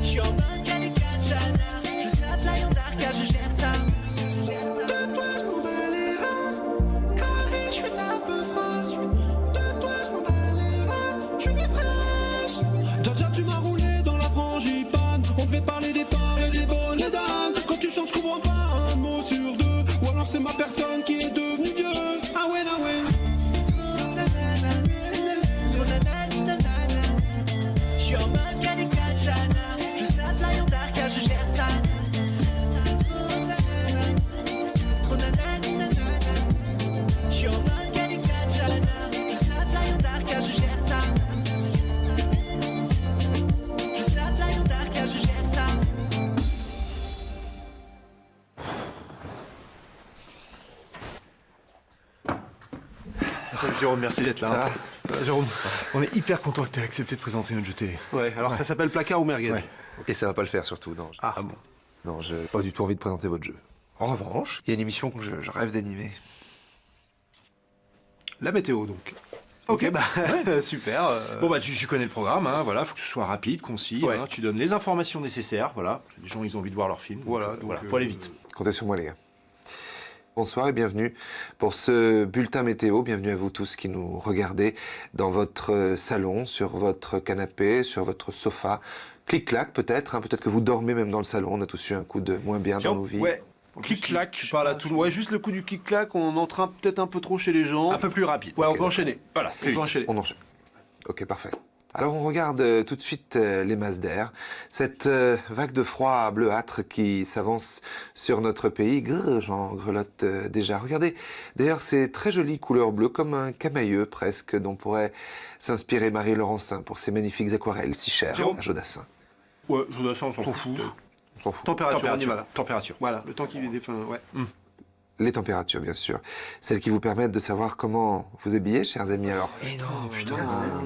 Je suis en mode Calicachana. Je snappe la Yondarka, je gère ça. De toi je m'en bats les reins. Carré, je suis ta peu fraîche. De toi je m'en bats les reins. Je suis fraîche. Dja tu m'as roulé dans la frangipane. On devait parler des parts et des bonnes dames. Quand tu chantes, je comprends pas un mot sur deux. Ou alors c'est ma personne qui est devenue vieux. Ah ouais, ah ouais. Je suis en mode Calicachana. Je snappe la Yondarka, je gère ça. Je suis en mode Calicachana. Je snappe la Yondarka, je gère ça. Je snappe la Yondarka, je gère ça. Salut Jérôme, merci d'être là. Ça va Jérôme, on est hyper content que tu aies accepté de présenter notre jeu télé. Ouais, alors ça s'appelle Placard ou Merguez. Ouais. Et ça va pas le faire surtout, non. Ah bon. Non, j'ai pas du tout envie de présenter votre jeu. En revanche, il y a une émission que je rêve d'animer. La météo, donc. Ok, bah super. Bon bah tu connais le programme, hein, voilà, faut que ce soit rapide, concis, Ouais. hein, tu donnes les informations nécessaires, voilà. Les gens ils ont envie de voir leur film. Voilà, donc, donc, faut aller vite. Comptez sur moi, les gars. Bonsoir et bienvenue pour ce bulletin météo. Bienvenue à vous tous qui nous regardez dans votre salon, sur votre canapé, sur votre sofa. Clic-clac peut-être, hein, peut-être que vous dormez même dans le salon. On a tous eu un coup de moins bien dans nos vies. Ouais. Clic-clac, je parle à tout le monde. Ouais, juste le coup du clic-clac, on entraîne peut-être un peu trop chez les gens. Un peu plus rapide. Ouais, Ok, on peut enchaîner. Voilà, On peut enchaîner. On enchaîne. Ok, parfait. Alors on regarde tout de suite les masses d'air. Cette vague de froid bleuâtre qui s'avance sur notre pays. Grrr, j'en grelotte déjà. Regardez, d'ailleurs ces très jolies couleurs bleues, comme un camailleux presque, dont pourrait s'inspirer Marie Laurencin pour ses magnifiques aquarelles si chères Jérôme. à Jodassin. Ouais, Jodassin, on s'en fout. On s'en fout. Température, on y va là. Température. Voilà, le temps qui est défin, ouais. Les températures, bien sûr. Celles qui vous permettent de savoir comment vous habiller, chers amis. Alors,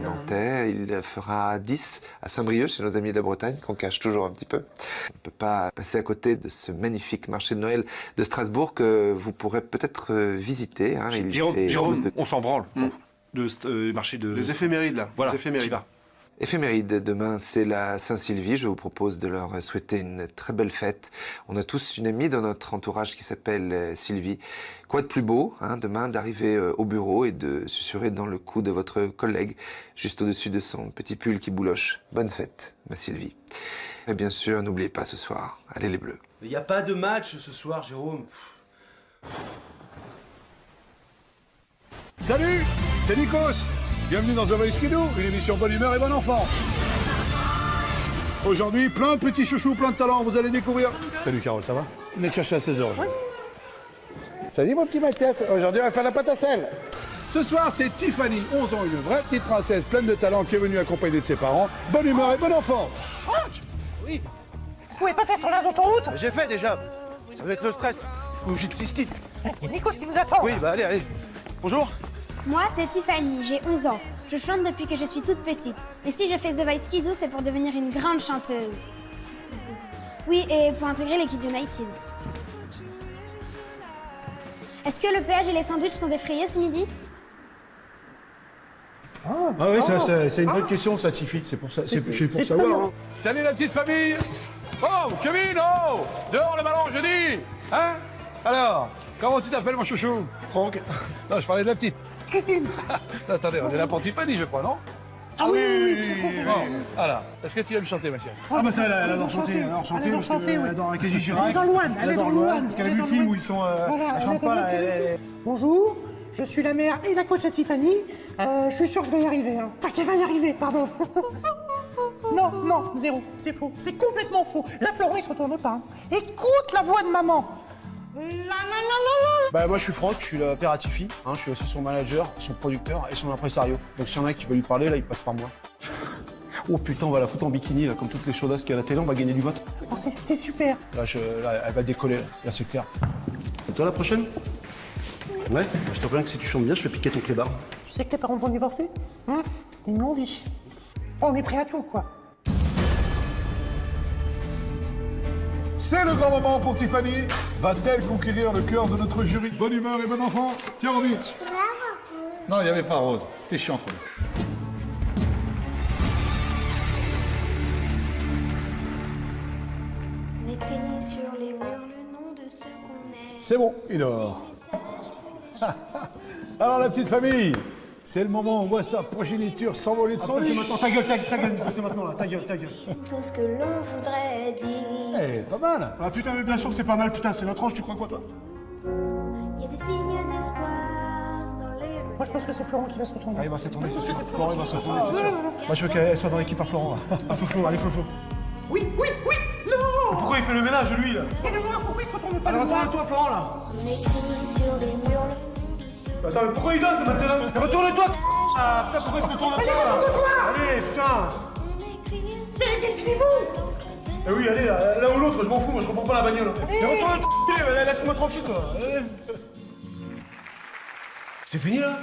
Nantais, il fera 10 à Saint-Brieuc, chez nos amis de la Bretagne, qu'on cache toujours un petit peu. On ne peut pas passer à côté de ce magnifique marché de Noël de Strasbourg que vous pourrez peut-être visiter. Hein. Il fait Jérôme, plus de- on s'en branle. De marché de... Les éphémérides là. Voilà, les éphémérides. t'y vas. Éphéméride, demain c'est la Saint-Sylvie, je vous propose de leur souhaiter une très belle fête. On a tous une amie dans notre entourage qui s'appelle Sylvie. Quoi de plus beau, hein, demain, d'arriver au bureau et de susurrer dans le cou de votre collègue, juste au-dessus de son petit pull qui bouloche. Bonne fête, ma Sylvie. Et bien sûr, n'oubliez pas ce soir, allez les Bleus. Il n'y a pas de match ce soir, Jérôme. Salut, c'est Nikos. Bienvenue dans The Voice Kido, une émission bonne humeur et bon enfant. Aujourd'hui, plein de petits chouchous, plein de talents, vous allez découvrir. Salut Carole, ça va? On est chercher à 16h. Salut mon petit Mathias, aujourd'hui on va faire la pâte à sel. Ce soir, c'est Tiffany, 11 ans, une vraie petite princesse pleine de talent qui est venue accompagnée de ses parents. Bonne humeur et bon enfant. Oui. Vous pouvez pas faire sur la d'autoroute? J'ai fait déjà. Ça va être le stress. Ou j'ai de cystite. Il y a Nikos qui nous attend. Oui, bah allez, allez. Bonjour. Moi, c'est Tiffany, j'ai 11 ans. Je chante depuis que je suis toute petite. Et si je fais The Voice Kids, c'est pour devenir une grande chanteuse. Oui, et pour intégrer les Kids United. Est-ce que le péage et les sandwichs sont défrayés ce midi? Ah oui, c'est une bonne question ça, Tiffy. C'est pour ça, c'est pour savoir. Hein. Salut la petite famille. Oh, Kevin, oh, dehors le ballon, je dis. Hein? Alors, comment tu t'appelles mon chouchou? Franck. Non, je parlais de la petite. Christine. Attendez, on est là pour Tiffany, je crois, non? Ah oui. Bon, voilà. Est-ce que tu aimes chanter, ma chérie? Ah bah ça, elle adore chanter, elle adore chanter. Elle adore parce que chanter, oui. Elle adore Kenji Girac. Elle est dans Louane, Elle adore Louane. Parce qu'elle a vu le film où ils sont. Voilà, Elle chante pas là. Bonjour, je suis la mère et la coach à Tiffany. Je suis sûre que je vais y arriver. Hein. Enfin, qu'elle va y arriver, pardon. Non, zéro, c'est faux. C'est complètement faux. La Florent, il se retourne pas. Hein. Écoute la voix de maman. Bah moi je suis Franck, je suis le père à Tiffy, hein, je suis aussi son manager, son producteur et son impresario. Donc s'il y en a qui veulent lui parler, là il passe par moi. Oh putain, on va la foutre en bikini là, comme toutes les chaudasses qu'il y a à la télé, on va gagner du vote. Oh, c'est super. Là, elle va décoller, là c'est clair. C'est toi la prochaine? Ouais, je te préviens que si tu chantes bien, je fais piquer ton clébard. Tu sais que tes parents vont divorcer? Ils me l'ont dit. Oh, on est prêt à tout, quoi. C'est le grand moment pour Tiffany. Va-t-elle conquérir le cœur de notre jury? Bonne humeur et bon enfant. Tiens, Romy. Non, il n'y avait pas Rose. T'es chiant, toi. On écrit sur les murs le nom de ceux qu'on aime. C'est bon, il dort. Alors, la petite famille, c'est le moment où on voit sa progéniture s'envoler de son lit. Ta gueule, c'est maintenant là, ta gueule. Tout ce que l'on voudrait dire. Eh, pas mal. Ah putain, mais bien sûr que c'est pas mal, putain, c'est notre ange, tu crois quoi toi? Il y a des signes d'espoir dans les rues. Moi, je pense que c'est Florent qui va se retourner. Ah, il va se retourner, c'est sûr. Florent, il va se retourner, c'est sûr. Moi, je veux qu'elle soit dans l'équipe à Florent, là. Ah, Floflo, allez, Floflo. Oui, non. Mais pourquoi il fait le ménage, lui, là? Et de moi, pourquoi il se retourne pas? Alors, retourne-toi, Florent, là. On écrit sur les murs le nom de ceux qu'on Attends, mais pourquoi il danse, maintenant? Mais retourne-toi! Ah, putain, pourquoi il se retourne pas, là? Allez, putain! Mais décidez-vous! Eh oui, allez, là ou l'autre, je m'en fous, moi, je reprends pas la bagnole. Mais retourne-toi, laisse-moi tranquille, toi. C'est fini, là?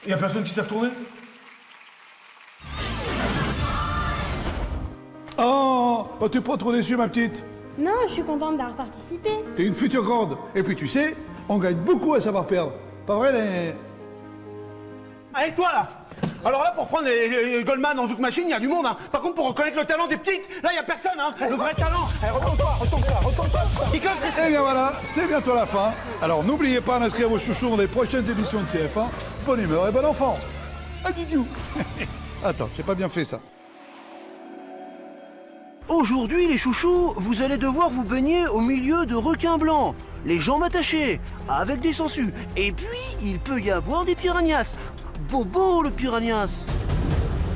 Y a personne qui s'est retourné? Oh, t'es pas trop déçue, ma petite? Non, je suis contente d'avoir participé. T'es une future grande. Et puis, tu sais, on gagne beaucoup à savoir perdre. Pas vrai, les... Allez, toi, là! Alors là, pour prendre les Goldman en Zouk Machine, il y a du monde, hein. Par contre, pour reconnaître le talent des petites, là, il y a personne, hein. Le vrai talent. Allez, retourne-toi. Eh bien voilà, c'est bientôt la fin. Alors n'oubliez pas d'inscrire vos chouchous dans les prochaines émissions de CF1. Bonne humeur et bon enfant. Adieu. Attends, c'est pas bien fait ça. Aujourd'hui, les chouchous, vous allez devoir vous baigner au milieu de requins blancs, les jambes attachées, avec des sangsues. Et puis, il peut y avoir des piranhas. Bobo, le piranhas.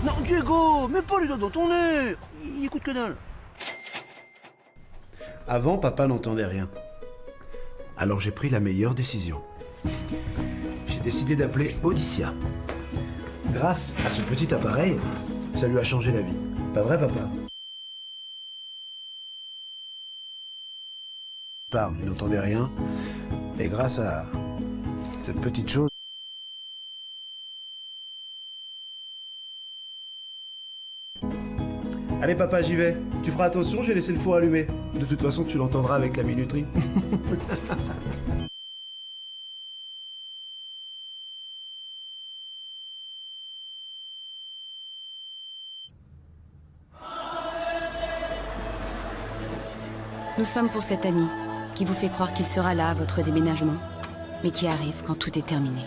Non, Diego, mets pas les doigts dans ton nez. Il écoute que dalle. Avant, papa n'entendait rien. Alors j'ai pris la meilleure décision. J'ai décidé d'appeler Odyssia. Grâce à ce petit appareil, ça lui a changé la vie. Pas vrai, papa? Il n'entendait rien. Et grâce à cette petite chose... Allez papa, j'y vais. Tu feras attention, j'ai laissé le four allumé. De toute façon, tu l'entendras avec la minuterie. Nous sommes pour cet ami qui vous fait croire qu'il sera là à votre déménagement, mais qui arrive quand tout est terminé.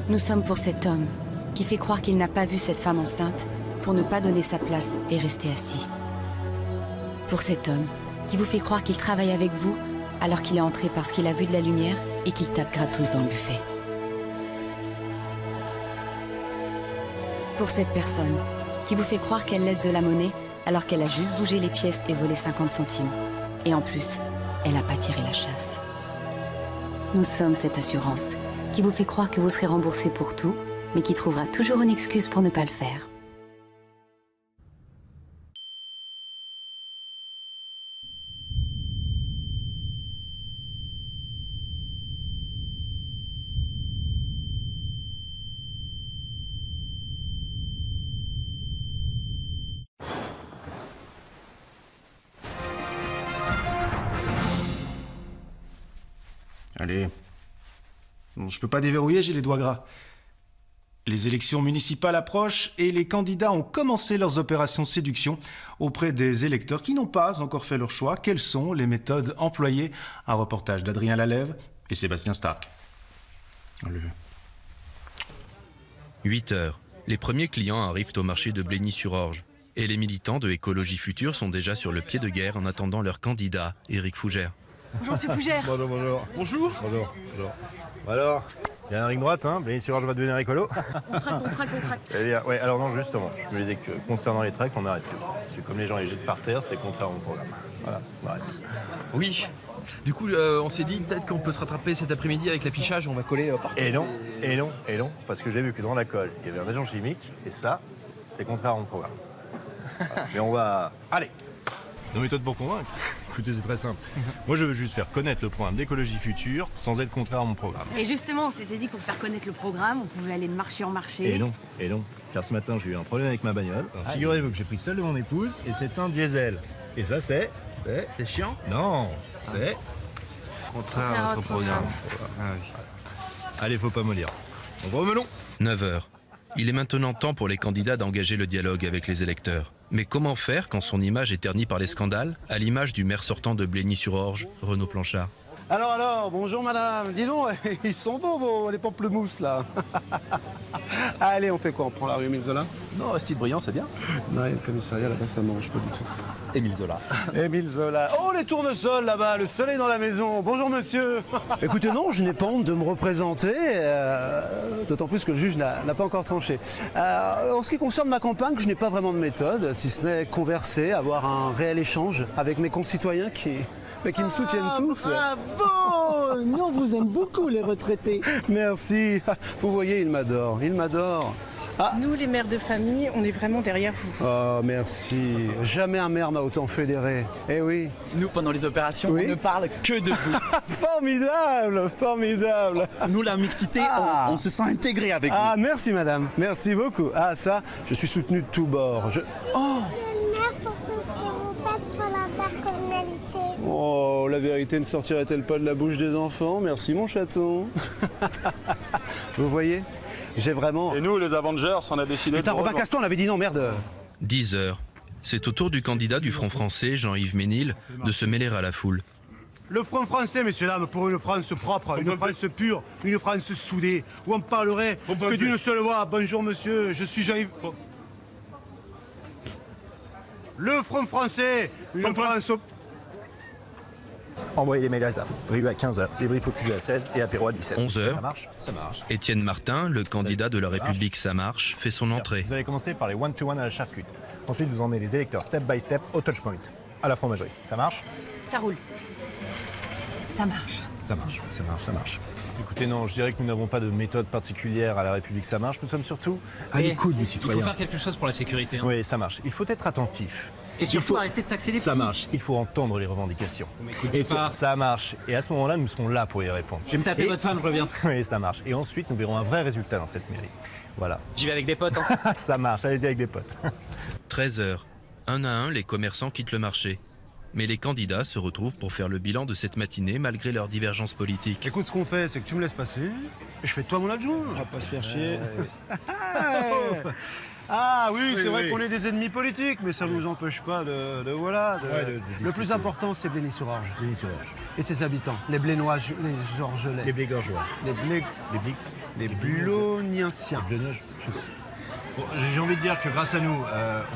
Nous sommes pour cet homme qui fait croire qu'il n'a pas vu cette femme enceinte pour ne pas donner sa place et rester assis. Pour cet homme qui vous fait croire qu'il travaille avec vous alors qu'il est entré parce qu'il a vu de la lumière et qu'il tape gratos dans le buffet. Pour cette personne qui vous fait croire qu'elle laisse de la monnaie alors qu'elle a juste bougé les pièces et volé 50 centimes. Et en plus, elle n'a pas tiré la chasse. Nous sommes cette assurance qui vous fait croire que vous serez remboursé pour tout, mais qui trouvera toujours une excuse pour ne pas le faire. Allez. Bon, je peux pas déverrouiller, j'ai les doigts gras. Les élections municipales approchent et les candidats ont commencé leurs opérations séduction auprès des électeurs qui n'ont pas encore fait leur choix. Quelles sont les méthodes employées? Un reportage d'Adrien Lalève et Sébastien Stark. 8 heures. Les premiers clients arrivent au marché de Blény-sur-Orge. Et les militants de Écologie Future sont déjà sur le pied de guerre en attendant leur candidat, Éric Fougère. Bonjour, monsieur Fougère. Bonjour. Bonjour. Bonjour. Alors, il y a un ring droite, hein. Blény-sur-Orge va devenir écolo. On tracte. Eh bien, ouais, alors non, justement, je me disais que concernant les tracts, on arrête tout. Parce que comme les gens les jettent par terre, c'est contraire au programme. Voilà, on arrête. Oui. Du coup, on s'est dit peut-être qu'on peut se rattraper cet après-midi avec l'affichage, on va coller partout. Et non, parce que j'ai vu que dans la colle, il y avait un agent chimique, et ça, c'est contraire au programme. Voilà. Mais on va... Allez. Nos méthodes pour convaincre. Écoutez, c'est très simple. Moi, je veux juste faire connaître le programme d'écologie future sans être contraire à mon programme. Et justement, on s'était dit que pour faire connaître le programme, on pouvait aller de marché en marché. Et non. Car ce matin, j'ai eu un problème avec ma bagnole. Figurez-vous que j'ai pris celle de mon épouse, et c'est un diesel. Et ça, c'est T'es chiant? Non, c'est... Contraire à notre programme. Allez, faut pas me lire. Donc revenons. 9h. Il est maintenant temps pour les candidats d'engager le dialogue avec les électeurs. Mais comment faire quand son image est ternie par les scandales, à l'image du maire sortant de Blény-sur-Orge, Renaud Planchard? Alors, bonjour madame. Dis donc, ils sont beaux les pamplemousses là. Allez, on fait quoi? On prend la rue Émile Zola? Non, Aristide Briand, c'est bien. Non, il y a le commissariat là-bas, ça mange pas du tout. Émile Zola. Émile Zola. Oh, les tournesols là-bas, le soleil dans la maison. Bonjour monsieur. Écoutez, non, je n'ai pas honte de me représenter, d'autant plus que le juge n'a pas encore tranché. En ce qui concerne ma campagne, je n'ai pas vraiment de méthode, si ce n'est converser, avoir un réel échange avec mes concitoyens qui me soutiennent tous. Bravo! Nous, on vous aime beaucoup, les retraités. Merci. Vous voyez, il m'adore. Il m'adore. Nous, les mères de famille, on est vraiment derrière vous. Oh, merci. Jamais un maire m'a autant fédéré. Eh oui. Nous, pendant les opérations, on ne parle que de vous. Formidable, formidable. Nous, la mixité, on se sent intégré avec vous. Ah, merci madame. Merci beaucoup. Ah, ça, je suis soutenu de tous bords. Oh! Oh, la vérité ne sortirait-elle pas de la bouche des enfants? Merci mon chaton. Vous voyez, j'ai vraiment... Et nous, les Avengers, on a décidé Putain, Robin Caston, on avait dit non, merde. 10h. C'est au tour du candidat du Front français, Jean-Yves Ménil, de se mêler à la foule. Le Front français, messieurs, dames, pour une France propre, une France pure, une France soudée, où on parlerait que d'une seule voix. Bonjour monsieur, je suis Jean-Yves... Le Front français, une France... Envoyez les mails à ZAP. Brive à 15h, débrief au QG à 16 et apéro à 17. 11h. Ça marche? Ça marche. Étienne Martin, le candidat de la République Ça Marche, fait son entrée. Vous allez commencer par les one-to-one à la charcute. Ensuite, vous emmenez les électeurs step by step au touchpoint, à la fromagerie. Ça marche? Ça roule. Ça marche. Ça marche, ça marche, ça marche. Écoutez, non, je dirais que nous n'avons pas de méthode particulière à la République Ça Marche. Nous sommes surtout à l'écoute du citoyen. Il faut faire quelque chose pour la sécurité. Hein. Oui, ça marche. Il faut être attentif. Et surtout arrêter de taxer les petits. Ça marche. Il faut entendre les revendications. Et ça marche. Et à ce moment-là, nous serons là pour y répondre. Je vais me taper votre femme, je reviens. Oui, ça marche. Et ensuite, nous verrons un vrai résultat dans cette mairie. Voilà. J'y vais avec des potes. Hein. Ça marche. Allez-y avec des potes. 13h. Un à un, les commerçants quittent le marché. Mais les candidats se retrouvent pour faire le bilan de cette matinée malgré leurs divergences politiques. Écoute, ce qu'on fait, c'est que tu me laisses passer, et je fais de toi mon adjoint. On va pas se faire chier. Ah oui, c'est vrai qu'on est des ennemis politiques, mais ça ne nous empêche pas de le plus important, c'est Blény-sur-Orge. Blény-sur-Orge. Et ses habitants, les Blénois, les Orgelais. Les Blégorgeois. Les Bloniensiens. Les Blonage, je sais. Bon, j'ai envie de dire que grâce à nous,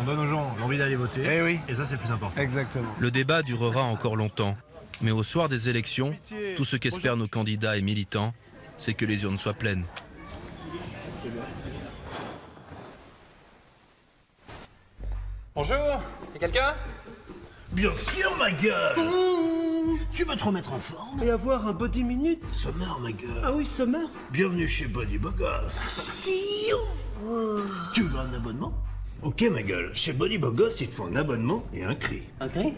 on donne aux gens l'envie d'aller voter. Eh oui. Et ça, c'est le plus important. Exactement. Le débat durera encore longtemps. Mais au soir des élections, tout ce qu'espèrent nos candidats et militants, c'est que les urnes soient pleines. Bonjour, y'a quelqu'un? Bien sûr, ma gueule. Tu veux te remettre en forme et avoir un body minute? Summer, ma gueule. Ah oui, Summer. Bienvenue chez Body Bogos. Tu veux un abonnement? Ok, ma gueule. Chez Body Bogos, il te faut un abonnement et un cri. Un cri?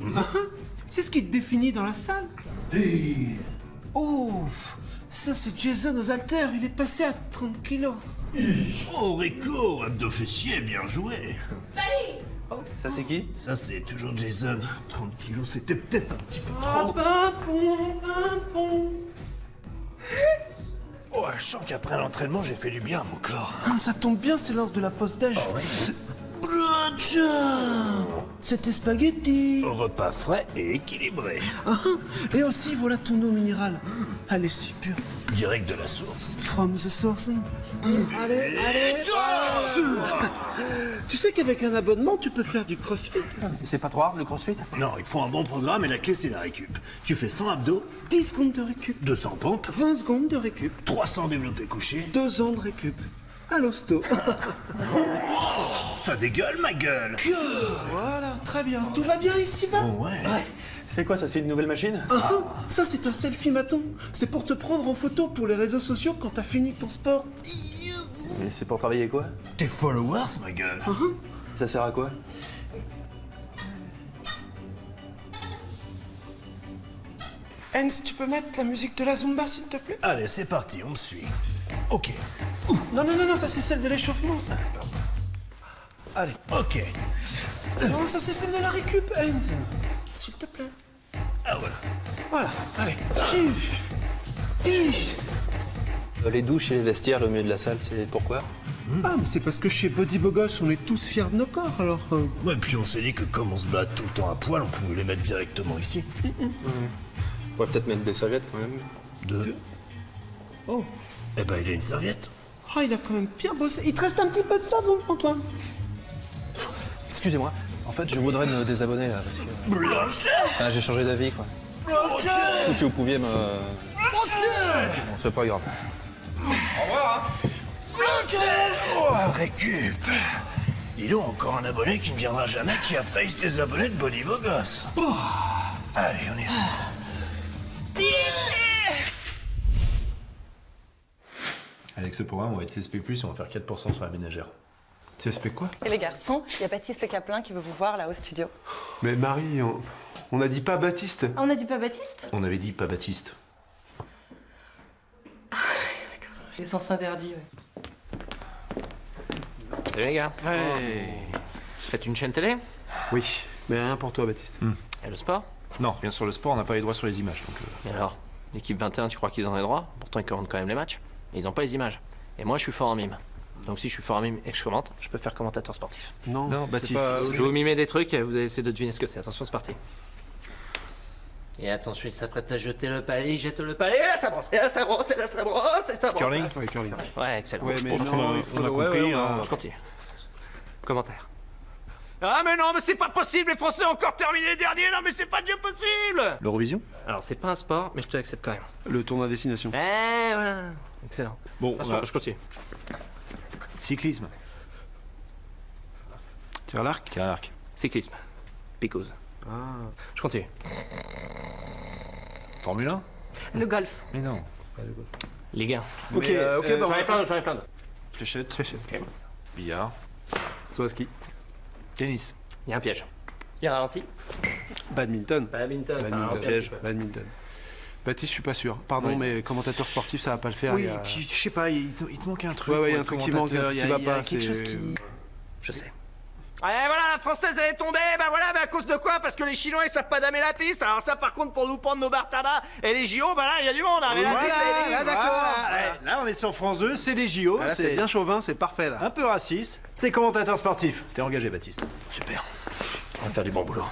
C'est ce qui te définit dans la salle. Hey. Oh, ça c'est Jason aux haltères. Il est passé à 30 kilos. Oh, Rico, abdos fessiers, bien joué. Oh, ça c'est qui? Ça c'est toujours Jason. 30 kilos, c'était peut-être un petit peu trop. Oh, je sens qu'après l'entraînement, j'ai fait du bien à mon corps. Ah, ça tombe bien, c'est l'heure de la pause déj. Oh, ouais. C'était spaghetti. Repas frais et équilibré. Et aussi, voilà ton eau minérale. Elle est si pure. Direct de la source. From the source. Allez. Tu sais qu'avec un abonnement, tu peux faire du crossfit. C'est pas trop hard le crossfit? Non, il faut un bon programme et la clé, c'est la récup. Tu fais 100 abdos, 10 secondes de récup. 200 pompes, 20 secondes de récup. 300 développés couchés, 2 ans de récup. À l'hosto. Ça dégueule, ma gueule. Voilà, très bien. Tout va bien ici-bas? Ouais. C'est quoi ça, c'est une nouvelle machine? Ça, c'est un selfie-maton. C'est pour te prendre en photo pour les réseaux sociaux quand t'as fini ton sport. Mais c'est pour travailler quoi? Tes followers, ma gueule. Ça sert à quoi? Hens, tu peux mettre la musique de la Zumba, s'il te plaît? Allez, c'est parti, on me suit. Ok. Non, ça c'est celle de l'échauffement, ça. Allez, ok. Non, ça c'est celle de la récup, Hens. s'il te plaît. Ah voilà. Voilà, allez. Les douches et les vestiaires, le milieu de la salle, c'est pourquoi? Ah, mais c'est parce que chez Body Beau Gosse, on est tous fiers de nos corps, alors... Ouais, puis on s'est dit que comme on se balade tout le temps à poil, on pouvait les mettre directement ici. On pourrait peut-être mettre des serviettes quand même. Deux. Oh. Eh ben, il a une serviette. Ah, il a quand même bien bossé. Il te reste un petit peu de savon, Antoine. Excusez-moi, en fait, je voudrais me désabonner là, parce que... Blanchet. Ah, j'ai changé d'avis, quoi. Blanchet. Si vous pouviez me... Blanchet. Bon, c'est pas grave. Au revoir, hein. Blanchet. Oh, récup. Dis donc, encore un abonné qui ne viendra jamais, qui a failli se désabonner de Body Beau Gosse. Allez, on y va. Avec ce programme, on va être CSP+, on va faire 4% sur la ménagère. CSP quoi? Et les garçons, il y a Baptiste Le Caplin qui veut vous voir là au studio. Mais Marie, on n'a dit pas Baptiste. Ah, on n'a dit pas Baptiste? On avait dit pas Baptiste. Les sens interdits, ouais. Salut les gars. Hey. Faites une chaîne télé? Oui, mais rien pour toi, Baptiste. Et le sport? Non, rien sur le sport, on n'a pas les droits sur les images. Donc, Et alors? L'équipe 21, tu crois qu'ils en ont les droits? Pourtant, ils commandent quand même les matchs. Ils ont pas les images. Et moi, je suis fort en mime. Donc si je suis fort en mime et que je commente, je peux faire commentateur sportif. Non, Baptiste. Je vais vous mimer des trucs et vous allez essayer de deviner ce que c'est. Attention, c'est parti. Et attention, il s'apprête à jeter le palais, il jette le palais, et là ça brosse, et là ça brosse, et là ça brosse, et ça brosse. Curling? Oui, curling. Ouais, excellent. Ouais, je mais pense non, qu'on il faut- a ouais, compris. ouais, on a- Je continue. Commentaire. Ah mais non, mais c'est pas possible, les Français ont encore terminé dernier, non mais c'est pas Dieu possible. L'Eurovision? Alors c'est pas un sport, mais je te l'accepte quand même. Le tournoi destination. Eh voilà, excellent. Bon, Attention, on a- je continue. Cyclisme. Tir à l'arc? Tir à l'arc. Cyclisme. Picouse. Ah. Je continue. Formule 1? Le golf. Mais non. Ligue 1. Ok, ok, bah, j'en ai plein d'autres, j'en ai plein d'autres. Fléchette. Ok. Billard. Soit ski. Tennis. Il y a un piège. Il y a un ralenti. Badminton. Badminton, ça Badminton. ralentit un petit peu. Badminton. Baptiste, je suis pas sûr. Pardon, Oui. mais commentateur sportif, ça va pas le faire. Oui, il y a- puis je sais pas, il te manque un truc. Ouais, ouais, il y a pour un truc être qui manque, commentateur, un truc qui va il y a pas. quelque c'est- chose qui... Je sais. Ouais, voilà, la française elle est tombée, bah voilà, à cause de quoi? Parce que les Chinois ils savent pas damer la piste. Alors ça par contre pour nous prendre nos bar tabac et les JO, bah là il y a du monde, hein, mais la piste elle est libre. Voilà. Là, on est sur France 2, c'est les JO. Ah, là, c'est bien chauvin, c'est parfait là. un peu raciste. C'est commentateur sportif. T'es engagé, Baptiste. Super. On va faire du bon boulot.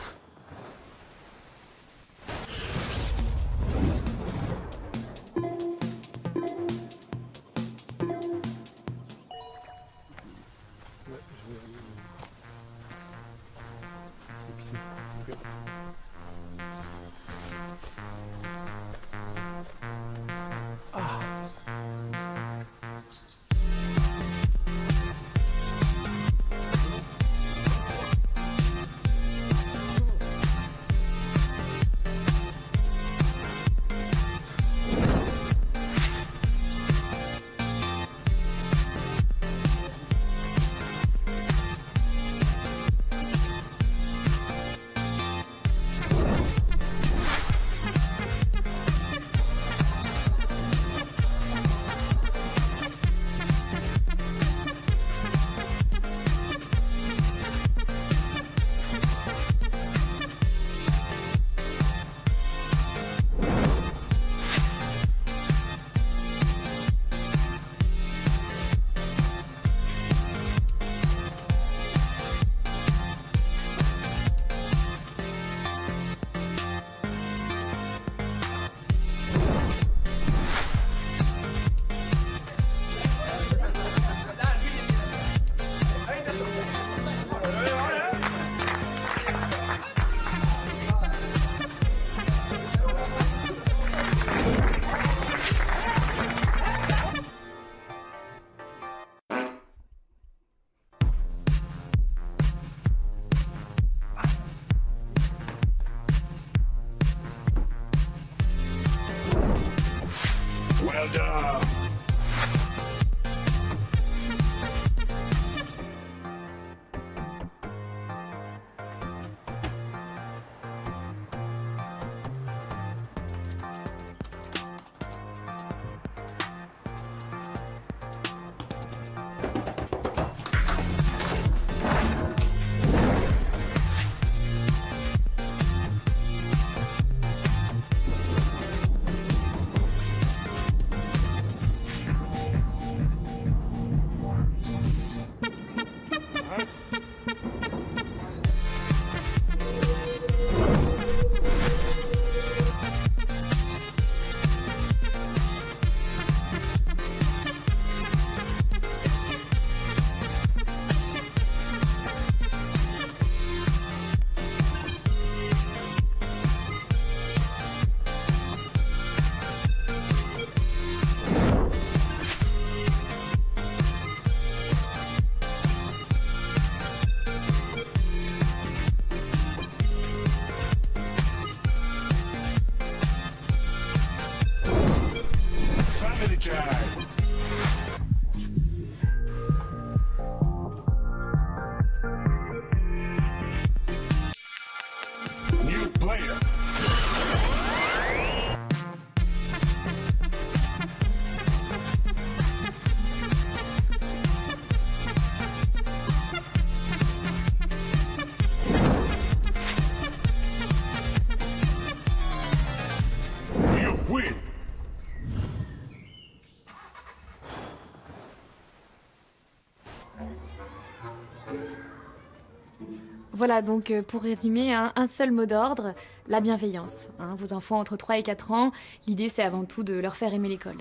Voilà, donc pour résumer, un seul mot d'ordre, la bienveillance. Vos enfants entre 3 et 4 ans, l'idée c'est avant tout de leur faire aimer l'école.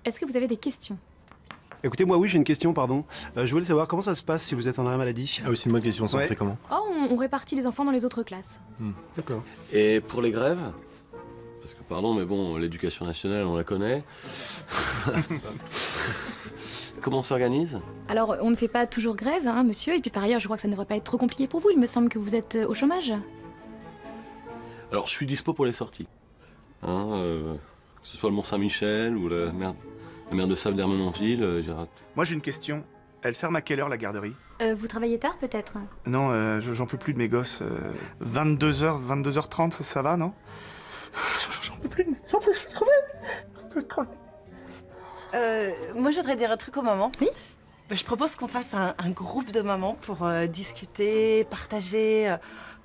Est-ce que vous avez des questions? Écoutez, moi oui, j'ai une question, pardon. Je voulais savoir comment ça se passe si vous êtes en arrêt maladie. Ah oui, c'est une bonne question, ça Ouais. on fait comment? Oh, on répartit les enfants dans les autres classes. D'accord. Et pour les grèves? Parce que pardon, mais bon, l'éducation nationale, on la connaît. Comment on s'organise? Alors, on ne fait pas toujours grève, monsieur, et puis par ailleurs, je crois que ça ne devrait pas être trop compliqué pour vous. Il me semble que vous êtes au chômage. Alors, je suis dispo pour les sorties. Que ce soit le Mont-Saint-Michel ou la mer de Sable d'Ermenonville, j'irai. Moi j'ai une question. Elle ferme à quelle heure la garderie? Vous travaillez tard, peut-être? Non, j'en peux plus de mes gosses. 22h, 22h30, ça va, non? J'en peux plus, j'en peux plus crever. Je vais crever. Moi, je voudrais dire un truc aux mamans. Oui. Je propose qu'on fasse un groupe de mamans pour discuter, partager,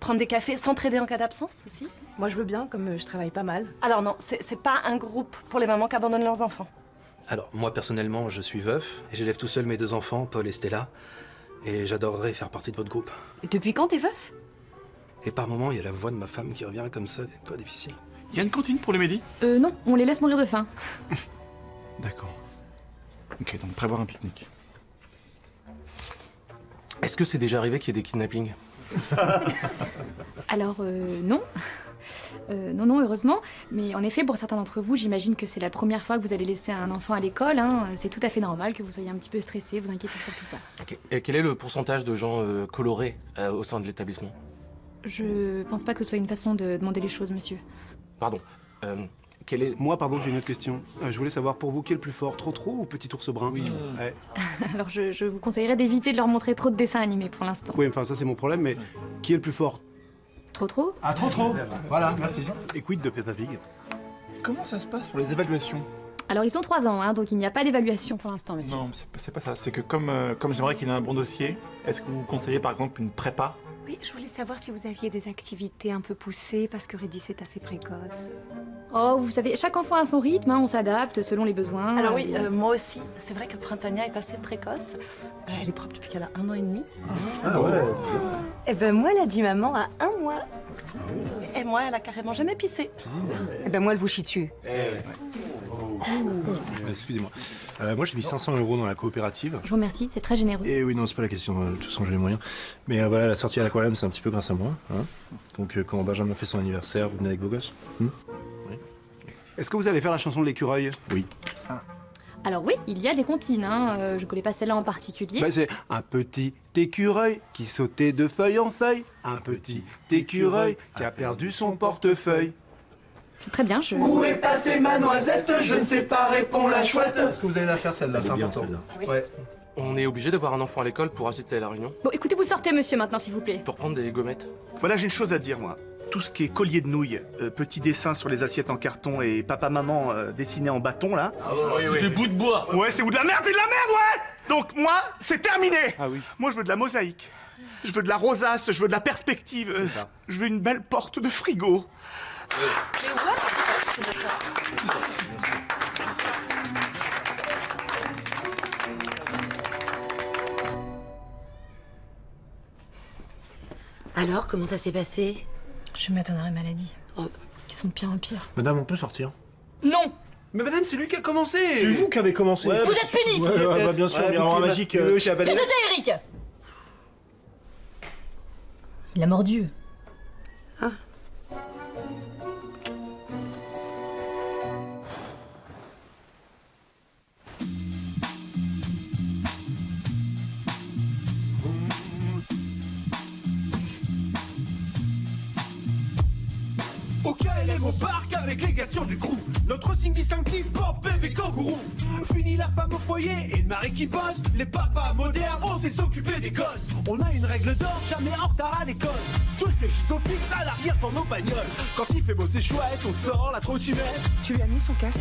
prendre des cafés, s'entraider en cas d'absence aussi. Moi, je veux bien, comme je travaille pas mal. Alors non, c'est pas un groupe pour les mamans qui abandonnent leurs enfants. Alors, moi personnellement, je suis veuf et j'élève tout seul mes 2 enfants, Paul et Stella. Et j'adorerais faire partie de votre groupe. Et depuis quand t'es veuf? Et par moments, il y a la voix de ma femme qui revient comme ça, des fois difficile. Il y a une cantine pour les midis? Non, on les laisse mourir de faim. D'accord. Ok, donc prévoir un pique-nique. Est-ce que c'est déjà arrivé qu'il y ait des kidnappings? Alors, non. Non, heureusement. Mais en effet, pour certains d'entre vous, j'imagine que c'est la première fois que vous allez laisser un enfant à l'école. C'est tout à fait normal que vous soyez un petit peu stressé, vous inquiétez surtout pas. Ok. Et quel est le pourcentage de gens colorés au sein de l'établissement? Je pense pas que ce soit une façon de demander les choses, monsieur. Pardon. Quel est... Moi, pardon, j'ai une autre question. Je voulais savoir pour vous qui est le plus fort, Trotro ou Petit Ours Brun? Oui. Ouais. Alors, je vous conseillerais d'éviter de leur montrer trop de dessins animés pour l'instant. Oui, enfin, ça c'est mon problème, mais qui est le plus fort? Trop? Ah, trop. Voilà, merci. Et quid de Peppa Pig? Comment ça se passe pour les évaluations? Alors, ils ont 3 ans, donc il n'y a pas d'évaluation pour l'instant, monsieur. Non, c'est pas ça. C'est que comme j'aimerais qu'il ait un bon dossier, est-ce que vous conseillez par exemple une prépa? Oui, je voulais savoir si vous aviez des activités un peu poussées, parce que Redis est assez précoce. Oh, vous savez, chaque enfant a son rythme, on s'adapte selon les besoins. Alors oui, moi aussi. C'est vrai que Printania est assez précoce. Elle est propre depuis qu'elle a 1 an et demi. Ah ouais. Eh ben moi, elle a dit maman à 1 mois. Et moi, elle a carrément jamais pissé. Eh ben moi, elle vous chie dessus. Excusez-moi. Moi j'ai mis 500 € dans la coopérative. Je vous remercie, c'est très généreux. Et oui, non, c'est pas la question, de toute façon j'ai les moyens. Mais voilà, la sortie à l'aquarium, c'est un petit peu grâce à moi. Donc quand Benjamin fait son anniversaire, vous venez avec vos gosses? Oui. Est-ce que vous allez faire la chanson de l'écureuil? Oui. Alors oui, il y a des comptines, je connais pas celle-là en particulier. Bah, c'est un petit écureuil qui sautait de feuille en feuille. Un petit écureuil qui a perdu son portefeuille. C'est très bien, Où est passée ma noisette? Je ne sais pas, répond la chouette. Est-ce que vous allez la faire celle-là? C'est important. Ouais. On est obligé d'avoir un enfant à l'école pour assister à la réunion? Bon, écoutez, vous sortez, monsieur, maintenant, s'il vous plaît. Pour prendre des gommettes? Voilà, j'ai une chose à dire, moi. Tout ce qui est collier de nouilles, petits dessins sur les assiettes en carton et papa-maman dessinés en bâton, là. Ah oui. Des bouts de bois! Ouais, c'est vous de la merde, c'est de la merde, ouais! Donc moi, c'est terminé! Ah oui. Moi, je veux de la mosaïque. Je veux de la rosace, je veux de la perspective. Ça. Je veux une belle porte de frigo. Alors, comment ça s'est passé? Je vais mettre en arrêt maladie. Ils sont de pire en pire. Madame, on peut sortir? Non! Mais madame, c'est lui qui a commencé! C'est vous qui avez commencé! Vous êtes puni! Ouais, bien sûr, miroir magique. Tu te tais, Eric! Il a mordu. Ah. Au KLM au parc avec les gars sur du crew. Notre signe distinctif, pop, bébé, kangourou. Fini la femme au foyer et le mari qui bosse. Les papas modernes, on sait s'occuper des gosses. On a une règle d'or, jamais en retard à l'école. Deux sièges isofixes à l'arrière dans nos bagnoles. Quand il fait beau c'est chouette, on sort la trottinette. Tu lui as mis son casque?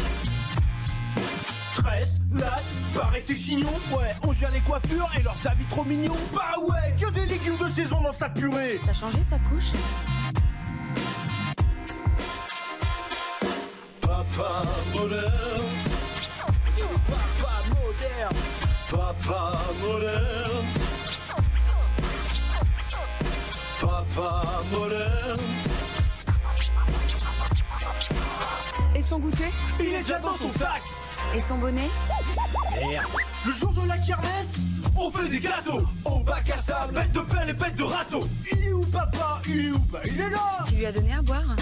Tresse, latte, paraît tes chignons. Ouais, on gère les coiffures et leurs habits trop mignons. Bah ouais, que des légumes de saison dans sa purée. T'as changé sa couche? Papa moderne. Papa moderne. Papa moderne. Papa moderne. Et son goûter? Il est déjà dans son sac. Et son bonnet? Merde. Le jour de la kermesse, on fait des gâteaux au bac à sable, bête de pelle et bête de râteau. Il est où papa? Il est où? Bah il est là. Tu lui as donné à boire?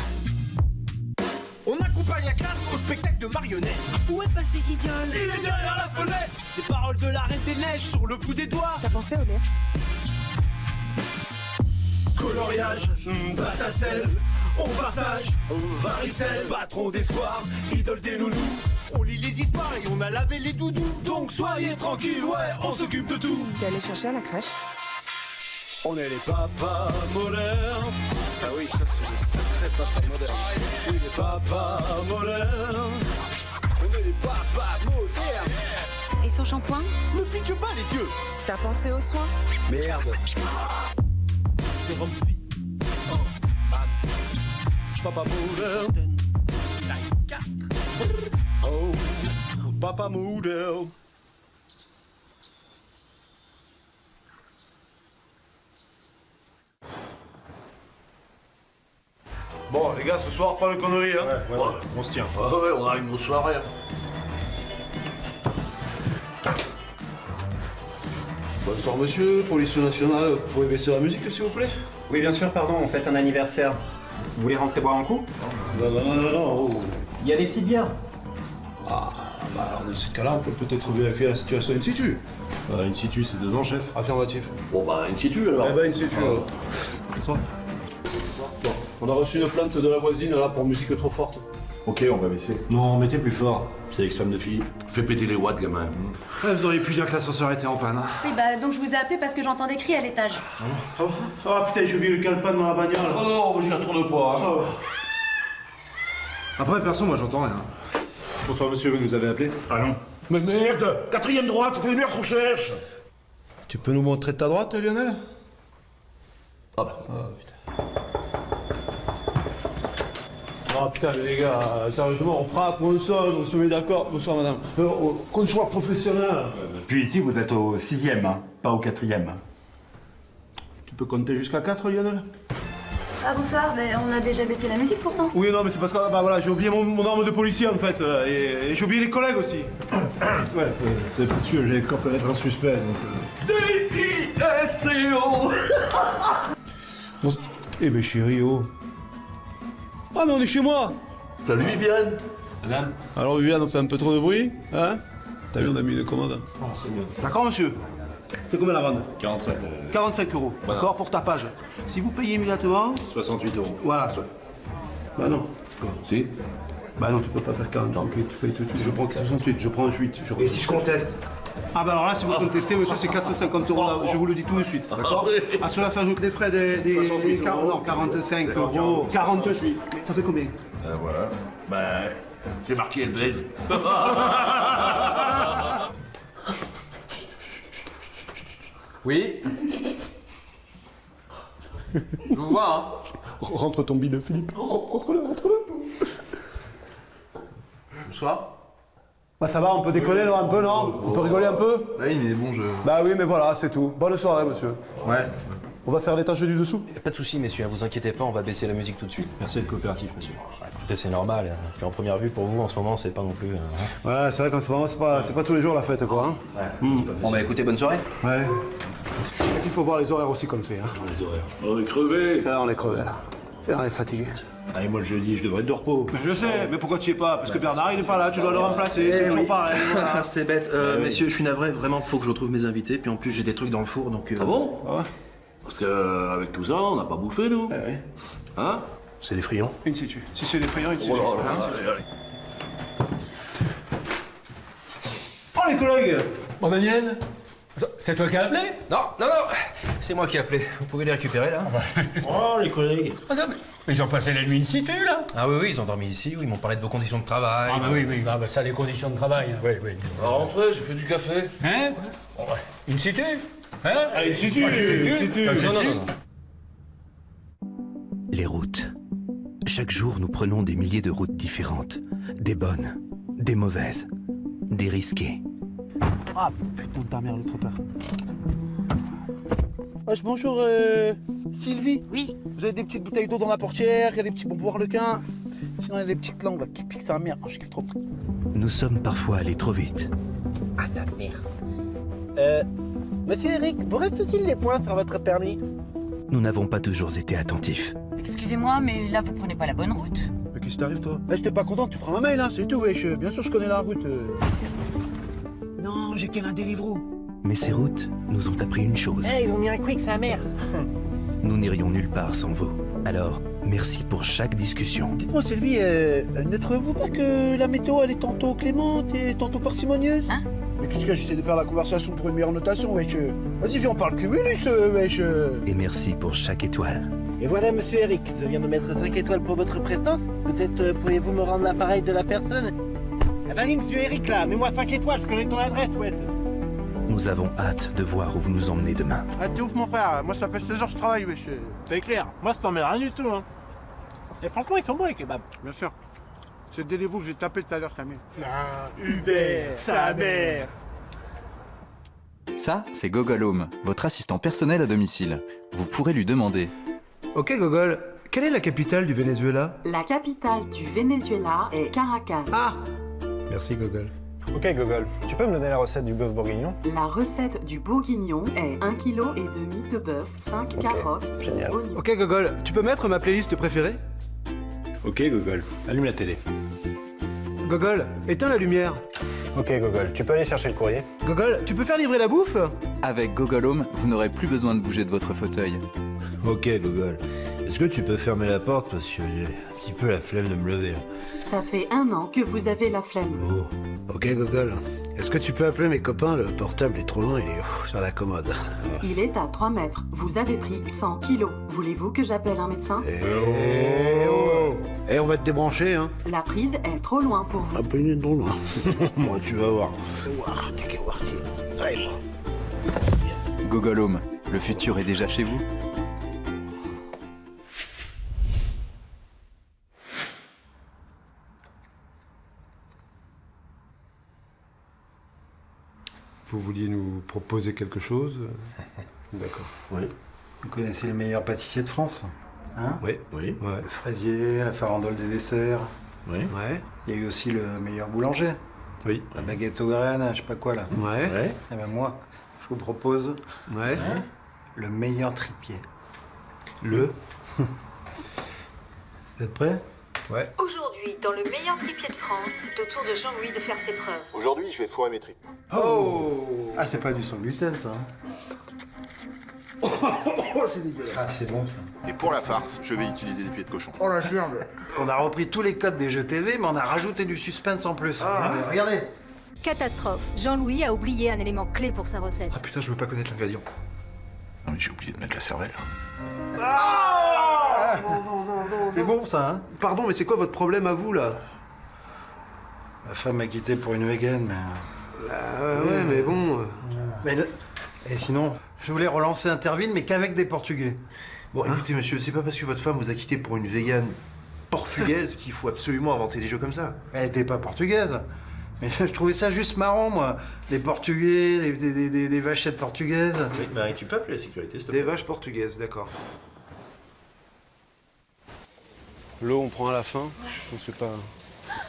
On accompagne la classe au spectacle de marionnettes. Où est passé Guignol? Il est derrière la fenêtre. Les paroles de la Reine des Neiges sur le bout des doigts. T'as pensé au lait? Coloriage, pâte à sel, on partage, varicelle, patron d'espoir, idole des nounous. On lit les histoires et on a lavé les doudous. Donc soyez tranquille, ouais, on s'occupe de tout. T'es allé chercher à la crèche? On est les papas modernes. Ah oui, ça c'est le sacré papa moderne. Oui, les papas modernes. On est les papas modernes. Et son shampoing? Ne pique pas les yeux. T'as pensé aux soins? Merde. C'est Romfy. Oh, papa moderne. Taille 4. Oh, papa moderne. Bon, les gars, ce soir, pas de conneries, hein. Ouais, on se tient. Ah ouais, on a une grosse soirée. Bonsoir monsieur, police nationale, vous pouvez baisser la musique s'il vous plaît? Oui, bien sûr, pardon, on fête un anniversaire. Vous voulez rentrer boire un coup? Non. Il y a des petites bières. Ah, bah alors dans ce cas-là, on peut peut-être vérifier la situation in situ. In situ, c'est dedans, chef. Affirmatif. Bon bah, in situ alors. Eh ben, in situ alors. Bonsoir. Bon, on a reçu une plainte de la voisine là pour musique trop forte. Ok, on va baisser. Non, mettez plus fort. C'est l'ex-femme de Philippe. Fais péter les watts, gamin. Vous auriez pu dire que l'ascenseur était en panne. Oui, bah donc je vous ai appelé parce que j'entends des cris à l'étage. Ah putain, j'ai oublié le calepin dans la bagnole. Oh non, je la tourne pas. Hein. Après, perso, moi j'entends rien. Bonsoir monsieur, vous nous avez appelé? Ah non. Mais merde, 4ème droite, ça fait une heure qu'on cherche. Tu peux nous montrer de ta droite, Lionel? Ah bah. Ah putain, mais les gars, sérieusement, on frappe, on sonne, on se met d'accord. Bonsoir madame. Qu'on soit professionnel. Puis ici, vous êtes au 6e, hein, pas au 4e. Tu peux compter jusqu'à 4, Lionel? Ah bonsoir, ben, on a déjà baissé la musique pourtant. Oui, non, mais c'est parce que bah, voilà, j'ai oublié mon arme de policier en fait, et j'ai oublié les collègues aussi. Ouais, c'est parce que j'ai cru connaître un suspect, donc... D-I-S-C-O. Bon, eh ben chérie, oh. Ah mais on est chez moi. Salut Viviane. Madame. Alors Viviane, on fait un peu trop de bruit, hein? T'as vu, on a mis une commande. Oh, c'est bien. D'accord monsieur? C'est combien la vente? 45. 45 €, Voilà. d'accord, pour tapage. Si vous payez immédiatement... 68 €. Voilà, bah non. Si? Bah non, tu peux pas faire 48, tu payes tout de suite. Je prends 68, je prends 8. Et si je conteste? Ah bah alors là, si vous contestez, monsieur, c'est 450 €, là, je vous le dis tout de suite, d'accord? À cela s'ajoutent les frais des 68 €. Non, 45 €. 48. Ça fait combien? Voilà. Bah, j'ai marqué elle blaise. Oui. Je vous vois, hein. Rentre ton bide, Philippe. Rentre-le. Bonsoir. Bah ça va, on peut déconner là, un peu, non? On peut rigoler un peu? Bah oui, mais bon, Bah oui, mais voilà, c'est tout. Bonne soirée, monsieur. Ouais. On va faire l'étage du dessous? Pas de soucis, messieurs, vous inquiétez pas, on va baisser la musique tout de suite. Merci d'être coopératif, monsieur. Écoutez, c'est normal. Puis en première vue, pour vous, en ce moment, c'est pas non plus... Ouais, c'est vrai qu'en ce moment, c'est pas tous les jours la fête, quoi. Hein. Ouais. Bon, bah écoutez, bonne soirée. Ouais. Il faut voir les horaires aussi qu'on fait. Hein. Les horaires. On est crevé. Là, on est crevé, là. Et on est fatigué. Ah, et moi, le jeudi, je devrais être de repos. Je sais, mais pourquoi tu y es pas? Parce que Bernard, il est pas là, tu dois le remplacer, c'est toujours pareil. Voilà. C'est bête. Messieurs, je suis navré, vraiment, faut que je retrouve mes invités. Puis en plus, j'ai des trucs dans le four, donc... Ah bon? Ah ouais. Parce que avec tout ça, on n'a pas bouffé, nous. Ah ouais. Hein? C'est les friands. In situ. Si c'est des friands, in situ. Oh là là, Hein? allez. Oh les collègues. Bon, Daniel, c'est toi qui as appelé? Non, c'est moi qui ai appelé. Vous pouvez les récupérer, là? Oh, les collègues. Ah non, mais ils ont passé la nuit in situ, là. Ah oui, ils ont dormi ici, ils m'ont parlé de vos conditions de travail. Ah bah oui, ça, les conditions de travail. Hein. Oui. Alors, rentrez, j'ai fait du café. Hein? In situ? Hein? In situ, Non. Les routes. Chaque jour, nous prenons des milliers de routes différentes. Des bonnes, des mauvaises, des risquées. Ah putain de ta mère, le trottoir. Bonjour, Sylvie. Oui. Vous avez des petites bouteilles d'eau dans la portière, il y a des petits bonbons harlequins. Sinon, il y a des petites langues là, qui piquent sa mère. Oh, je kiffe trop. Nous sommes parfois allés trop vite. Ah ta mère. Monsieur Eric, vous reste-t-il des points sur votre permis? Nous n'avons pas toujours été attentifs. Excusez-moi, mais là, vous prenez pas la bonne route. Mais qu'est-ce qui t'arrive, toi? J'étais pas content, tu feras un mail, hein, c'est tout, wesh. Bien sûr, je connais la route. Non, j'ai qu'un Deliveroo. Mais ces routes nous ont appris une chose. Ils ont mis un quick, sa mère. Nous n'irions nulle part sans vous. Alors, merci pour chaque discussion. Dites-moi, Sylvie, ne trouvez-vous pas que la météo, elle est tantôt clémente et tantôt parcimonieuse? Hein? Mais qu'est-ce que j'essaie de faire la conversation pour une meilleure notation, wesh. Vas-y, viens, on parle cumulus, wesh. Et merci pour chaque étoile. Et voilà, monsieur Eric, je viens de mettre 5 étoiles pour votre prestance. Peut-être pourriez-vous me rendre l'appareil de la personne? Ah vas-y, monsieur Eric, là, mets-moi 5 étoiles, je connais ton adresse, ouais. Nous avons hâte de voir où vous nous emmenez demain. Ah, t'es ouf, mon frère. Moi, ça fait 16 heures que je travaille, wesh. C'est clair, moi, ça t'emmène rien du tout, hein. Et franchement, ils sont bons, les kebabs. Bien sûr. C'est le Deliveroo que j'ai tapé tout à l'heure, sa mère. Hubert, sa mère. Ça, c'est Google Home, votre assistant personnel à domicile. Vous pourrez lui demander. Ok Google, quelle est la capitale du Venezuela? La capitale du Venezuela est Caracas. Ah! Merci Google. Ok Google, tu peux me donner la recette du bœuf bourguignon? La recette du bourguignon est 1,5 kg de bœuf, 5 carottes, génial. oignons. Ok Google, tu peux mettre ma playlist préférée? Ok Google, allume la télé. Google, éteins la lumière. Ok Google, tu peux aller chercher le courrier? Google, tu peux faire livrer la bouffe? Avec Google Home, vous n'aurez plus besoin de bouger de votre fauteuil. Ok Google, est-ce que tu peux fermer la porte parce que j'ai un petit peu la flemme de me lever là. Ça fait 1 an que vous avez la flemme. Oh. Ok Google, est-ce que tu peux appeler mes copains? Le portable est trop loin, il est sur la commode. Il est à 3 mètres. Vous avez pris 100 kilos. Voulez-vous que j'appelle un médecin? Eh, on va te débrancher, hein. La prise est trop loin pour vous. Ah, pas une trop loin. Moi, tu vas voir. Google Home, le futur est déjà chez vous. Vous vouliez nous proposer quelque chose? D'accord. Oui. Vous connaissez le meilleur pâtissier de France? Hein? Oui. Ouais. Le fraisier, la farandole des desserts. Oui. Ouais. Il y a eu aussi le meilleur boulanger. Oui. La baguette aux graines, je sais pas quoi là. Ouais. Et ben moi, je vous propose le meilleur tripier. Le Vous êtes prêts? Ouais. Aujourd'hui, dans le meilleur tripier de France, c'est au tour de Jean-Louis de faire ses preuves. Aujourd'hui, je vais fourrer mes tripes. Oh! Ah, c'est pas du sans gluten ça. Oh, c'est dégueulasse. Ah, c'est bon ça. Et pour la farce, je vais utiliser des pieds de cochon. Oh la gerbe. On a repris tous les codes des jeux TV, mais on a rajouté du suspense en plus. Regardez. Catastrophe. Jean-Louis a oublié un élément clé pour sa recette. Ah putain, je veux pas connaître l'ingrédient. Non mais j'ai oublié de mettre la cervelle. C'est bon ça, hein? Pardon, mais c'est quoi votre problème à vous, là? Ma femme m'a quitté pour une végane, mais... ouais, mais bon... Et sinon, je voulais relancer Interville, mais qu'avec des Portugais. Bon, écoutez, monsieur, c'est pas parce que votre femme vous a quitté pour une végane portugaise qu'il faut absolument inventer des jeux comme ça. Elle était pas portugaise. Mais je trouvais ça juste marrant, moi. Les Portugais, des vachettes portugaises. Oui, bah, tu peux appeler la sécurité, s'il te Des plaît. vaches portugaises, d'accord. L'eau, on prend à la fin. Ouais. On se fait pas...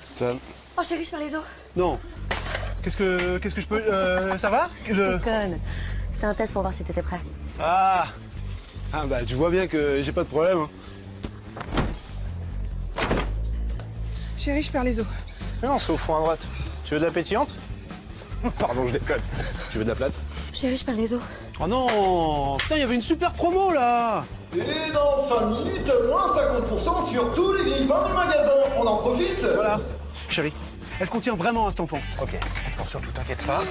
Ça... Oh chérie, je perds les os. Non. Qu'est-ce que je peux... ça va? Conne. C'était un test pour voir si t'étais prêt. Ah bah tu vois bien que j'ai pas de problème. Hein. Chérie, je perds les os. Non, c'est au fond à droite. Tu veux de la pétillante? Pardon, je déconne. Tu veux de la plate? Chérie, je perds les os. Oh non! Putain, il y avait une super promo là! Et dans 5 minutes, moins 50% sur tous les grille-pains du magasin. On en profite? Voilà. Chérie, Est-ce qu'on tient vraiment à cet enfant? Ok, attends, surtout t'inquiète pas.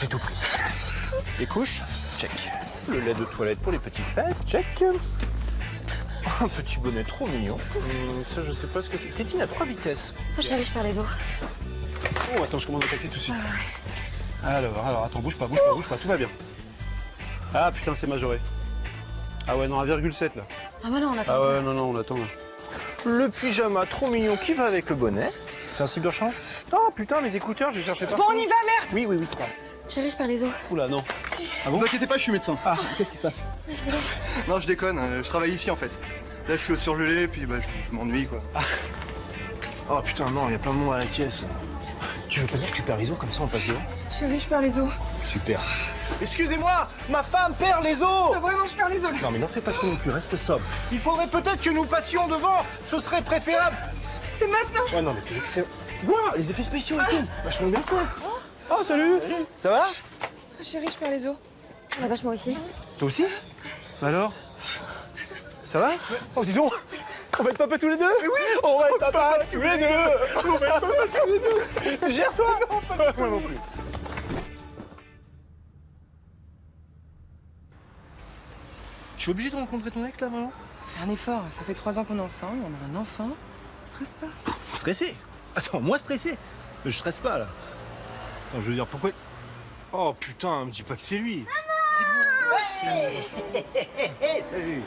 J'ai tout pris. Les couches, check. Le lait de toilette pour les petites fesses, check. Un petit bonnet trop mignon. Ça, je sais pas ce que c'est. Tétine à 3 vitesses. Oh chérie, je perds les os. Oh, attends, je commande un taxi tout de suite. Alors, attends, bouge pas, tout va bien. Ah putain, c'est majoré. Ah ouais, non, 1,7 là. Ah bah non, on attend. Ah ouais, non, on attend là. Le pyjama trop mignon qui va avec le bonnet. C'est un cyberchange. Oh putain, mes écouteurs, j'ai cherché partout. Bon, on y va, merde. Oui. Chérie, je perds les os. Oula, non. Ah bon? Ne vous inquiétez pas, je suis médecin. Ah, qu'est-ce qui se passe? Non, je déconne, je travaille ici en fait. Là, je suis au surgelé, puis bah, je m'ennuie quoi. Oh putain, non, il y a plein de monde à la caisse. Tu veux pas dire que tu perds les os comme ça on passe devant? Chérie, je perds les os. Super. Excusez-moi, ma femme perd les os. Non, vraiment, je perds les os. Non mais n'en fais pas trop non plus, reste sobre. Il faudrait peut-être que nous passions devant, ce serait préférable. C'est maintenant. Ouais non mais tu veux que c'est... Ouah, les effets spéciaux et tout. Vachement bien quoi. Oh, salut. Ça va? Chérie, je perds les os. La vache, moi aussi. Toi aussi? Alors? Ça va? Oh, dis donc. On va être papa tous les deux? Oui. On va être papa tous les deux. On va être papa tous les deux. Tu gères toi? Non, pas moi non plus. Je suis obligé de rencontrer ton ex là vraiment? Fais un effort, ça fait 3 ans qu'on est ensemble, on a un enfant. Stresse pas. Stressé? Attends, moi stressé? Je stresse pas là. Attends, je veux dire pourquoi... Oh putain, me dis pas que c'est lui. Salut.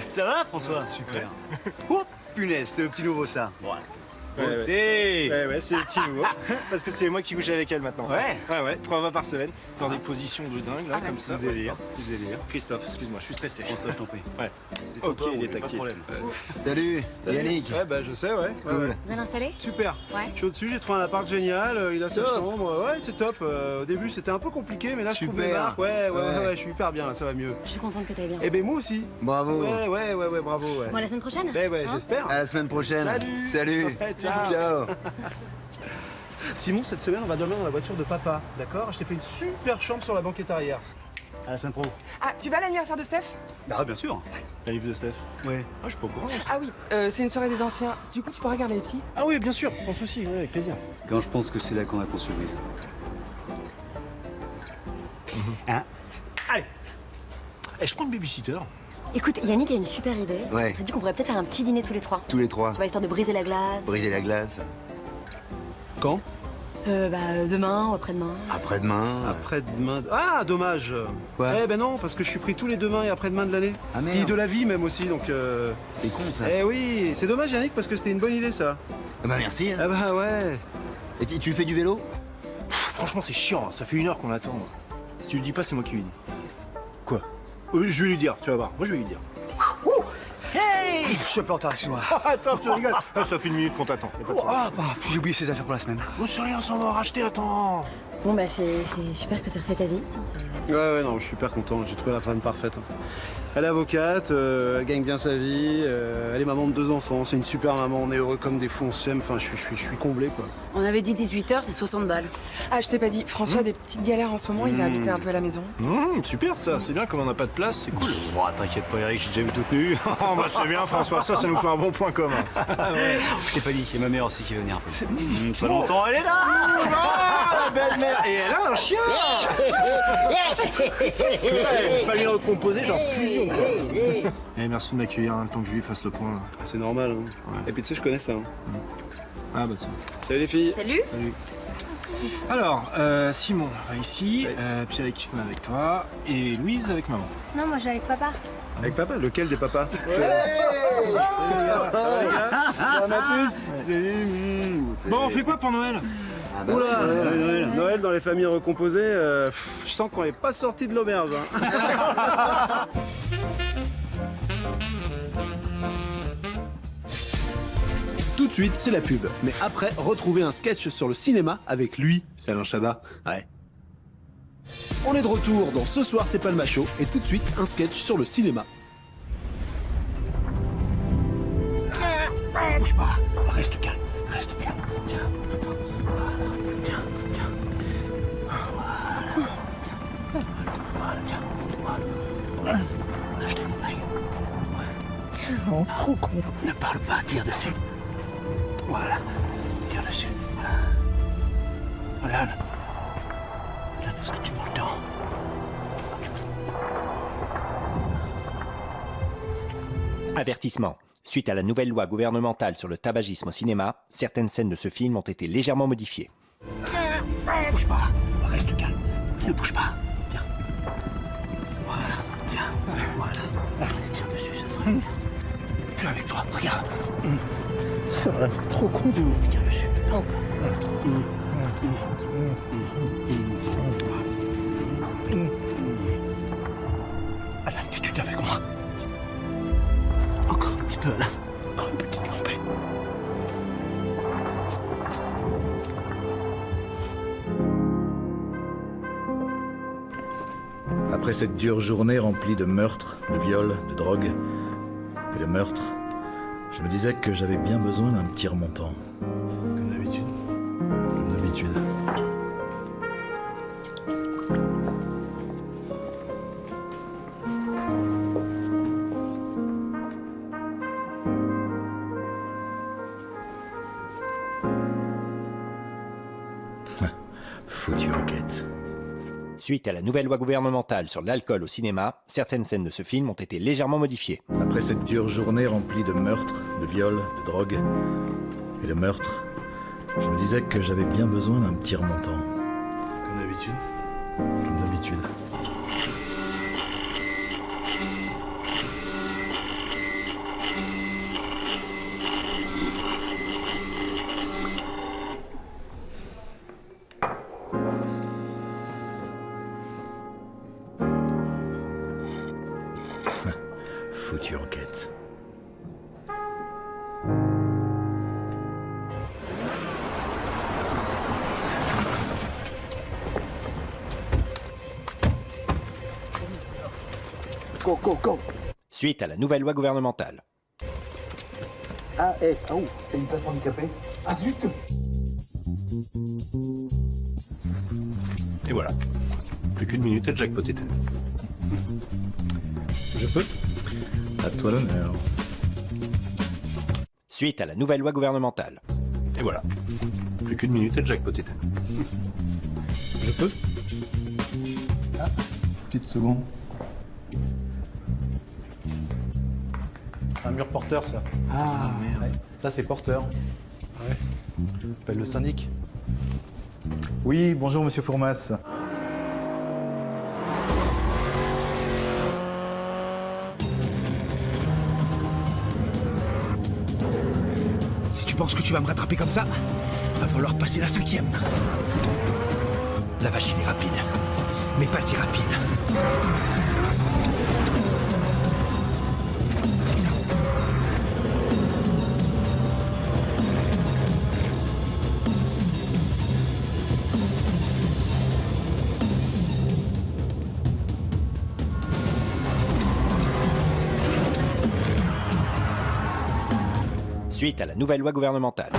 Ça va, François? Super. Oh, punaise, c'est le petit nouveau ça. Ouais, c'est le petit nouveau. Parce que c'est moi qui couche avec elle maintenant. Ouais. 3 fois par semaine, dans des positions de dingue, là, comme ça. Du délire. Christophe, excuse-moi, je suis stressé. François, je t'en prie. Ouais. Ok, il est tactile. Salut, Yannick. Ouais, bah je sais, ouais. Cool. Bien installé? Super. Ouais. Je suis au-dessus, j'ai trouvé un appart génial, il a sa chambre. Ouais, c'est top. Au début, c'était un peu compliqué, mais là, je trouve mes marques. Ouais, je suis hyper bien, là, ça va mieux. Je suis contente que t'ailles bien. Eh ben, moi aussi. Bravo. Ouais, bravo, ouais. Bon, à la semaine prochaine? Ouais, Hein? j'espère. À la semaine prochaine. Salut. Ciao. Simon, cette semaine, on va dormir dans la voiture de papa, d'accord? Je t'ai fait une super chambre sur la banquette arrière. À la semaine pro. Ah, tu vas à l'anniversaire de Steph? Ah, bien sûr. T'as livre de Steph? Ouais. Ah, je suis pas au courant. Ah oui, c'est une soirée des anciens. Du coup, tu peux regarder les petits? Ah oui, bien sûr, sans souci, ouais, avec plaisir. Quand je pense que c'est là qu'on a qu'on surprise. Hein? Allez. Eh, je prends le babysitter. Écoute, Yannick a une super idée. Ouais. On s'est dit qu'on pourrait peut-être faire un petit dîner tous les 3. Tous les 3. Tu vois, histoire de briser la glace. Briser la glace. Quand? Demain ou après-demain. Après-demain. Après-demain. Ah, dommage. Quoi? Eh ben non, parce que je suis pris tous les demain et après-demain de l'année. Ah merde. Et de la vie même aussi, donc. C'est con ça. Eh oui, c'est dommage Yannick parce que c'était une bonne idée ça. Ah bah merci. Hein. Ah bah ouais. Et tu fais du vélo? Franchement, c'est chiant, ça fait 1 heure qu'on attend. Si tu le dis pas, c'est moi qui lui dis. Quoi? Je vais lui dire, tu vas voir. Moi, je vais lui dire. Hey! Je suis pas en retard, excuse-moi. Attends, tu rigoles. Ah, ça fait 1 minute qu'on t'attend. J'ai oublié ses affaires pour la semaine. Oh, c'est rien, ça va racheter, attends. Bon, bah, c'est super que t'aies refait ta vie. Ouais, non, je suis super content. J'ai trouvé la femme parfaite. Elle est avocate, elle gagne bien sa vie, elle est maman de 2 enfants, c'est une super maman, on est heureux comme des fous, on s'aime, enfin je suis comblé quoi. On avait dit 18h, c'est 60 balles. Ah, je t'ai pas dit, François a des petites galères en ce moment, il va habiter un peu à la maison. Super ça, c'est bien, comme on n'a pas de place, c'est cool. Bon, t'inquiète pas Eric, j'ai déjà vu toute nue. Oh, bah c'est bien François, ça nous fait un bon point commun. Ouais. Je t'ai pas dit, il y a ma mère aussi qui va venir. Pas longtemps, elle est là. La belle-mère, et elle a un chien. Il fallait recomposer genre fusion quoi. Eh, merci de m'accueillir le temps que je lui fasse le point. Là. C'est normal. Hein. Ouais. Et puis tu sais, je connais ça. Hein. Ah bah tiens. Salut les filles. Salut. Alors, Simon va ici, Pierrick va avec toi, et Louise avec maman. Non, moi j'ai avec papa. Avec papa? Lequel des papas? Salut les gars. Ça va les gars? Ça va ma puce? Salut. Bon, on fait quoi pour Noël? Oula, Noël dans les familles recomposées, je sens qu'on n'est pas sorti de l'auberge. Hein. Tout de suite, c'est la pub. Mais après, retrouvez un sketch sur le cinéma avec lui. C'est Alain Chabat. Ouais. On est de retour dans Ce soir, c'est pas le macho. Et tout de suite, un sketch sur le cinéma. Bouge pas, reste calme, reste calme. Tiens, attends. Voilà, tiens. Voilà, tiens. Voilà, je t'ai mon bague. Ouais. Trop con. Ne parle pas, tire dessus. Voilà. Tiens. Tiens dessus. Voilà. Alan. Alan, est-ce que tu m'entends? Avertissement. Suite à la nouvelle loi gouvernementale sur le tabagisme au cinéma, certaines scènes de ce film ont été légèrement modifiées. Bouge pas. Reste calme. Ne bouge pas. Tiens. Voilà. Tiens. Voilà. Allez, tire dessus, ça te fera bien. Je suis avec toi. Regarde. C'est vraiment trop con. Tiens dessus. Alan, tu es avec moi. Encore un petit peu, Alan. Encore une petite lampée. Après cette dure journée remplie de meurtres, de viols, de drogue et de meurtres, je me disais que j'avais bien besoin d'un petit remontant. Comme d'habitude. Comme d'habitude. Foutue enquête. Suite à la nouvelle loi gouvernementale sur l'alcool au cinéma, certaines scènes de ce film ont été légèrement modifiées. Après cette dure journée remplie de meurtres, de viols, de drogue et de meurtres, je me disais que j'avais bien besoin d'un petit remontant. Comme d'habitude. Comme d'habitude. Foutue enquête. Go, go, go. Suite à la nouvelle loi gouvernementale. AS. Oh, c'est une place handicapée. Ah zut. Et voilà. Plus qu'une minute et le jackpot est atteint. Je peux? À toi l'honneur. Suite à la nouvelle loi gouvernementale. Et voilà. Plus qu'une minute et le jackpot est atteint. Je peux? Petite seconde. Un mur porteur, ça. Ah, merde. Ça, c'est porteur. Ouais. Appelle le syndic. Oui, bonjour Monsieur Fourmas. Si tu penses que tu vas me rattraper comme ça, va falloir passer la 5e. La machine est rapide, mais pas si rapide. Suite à la nouvelle loi gouvernementale.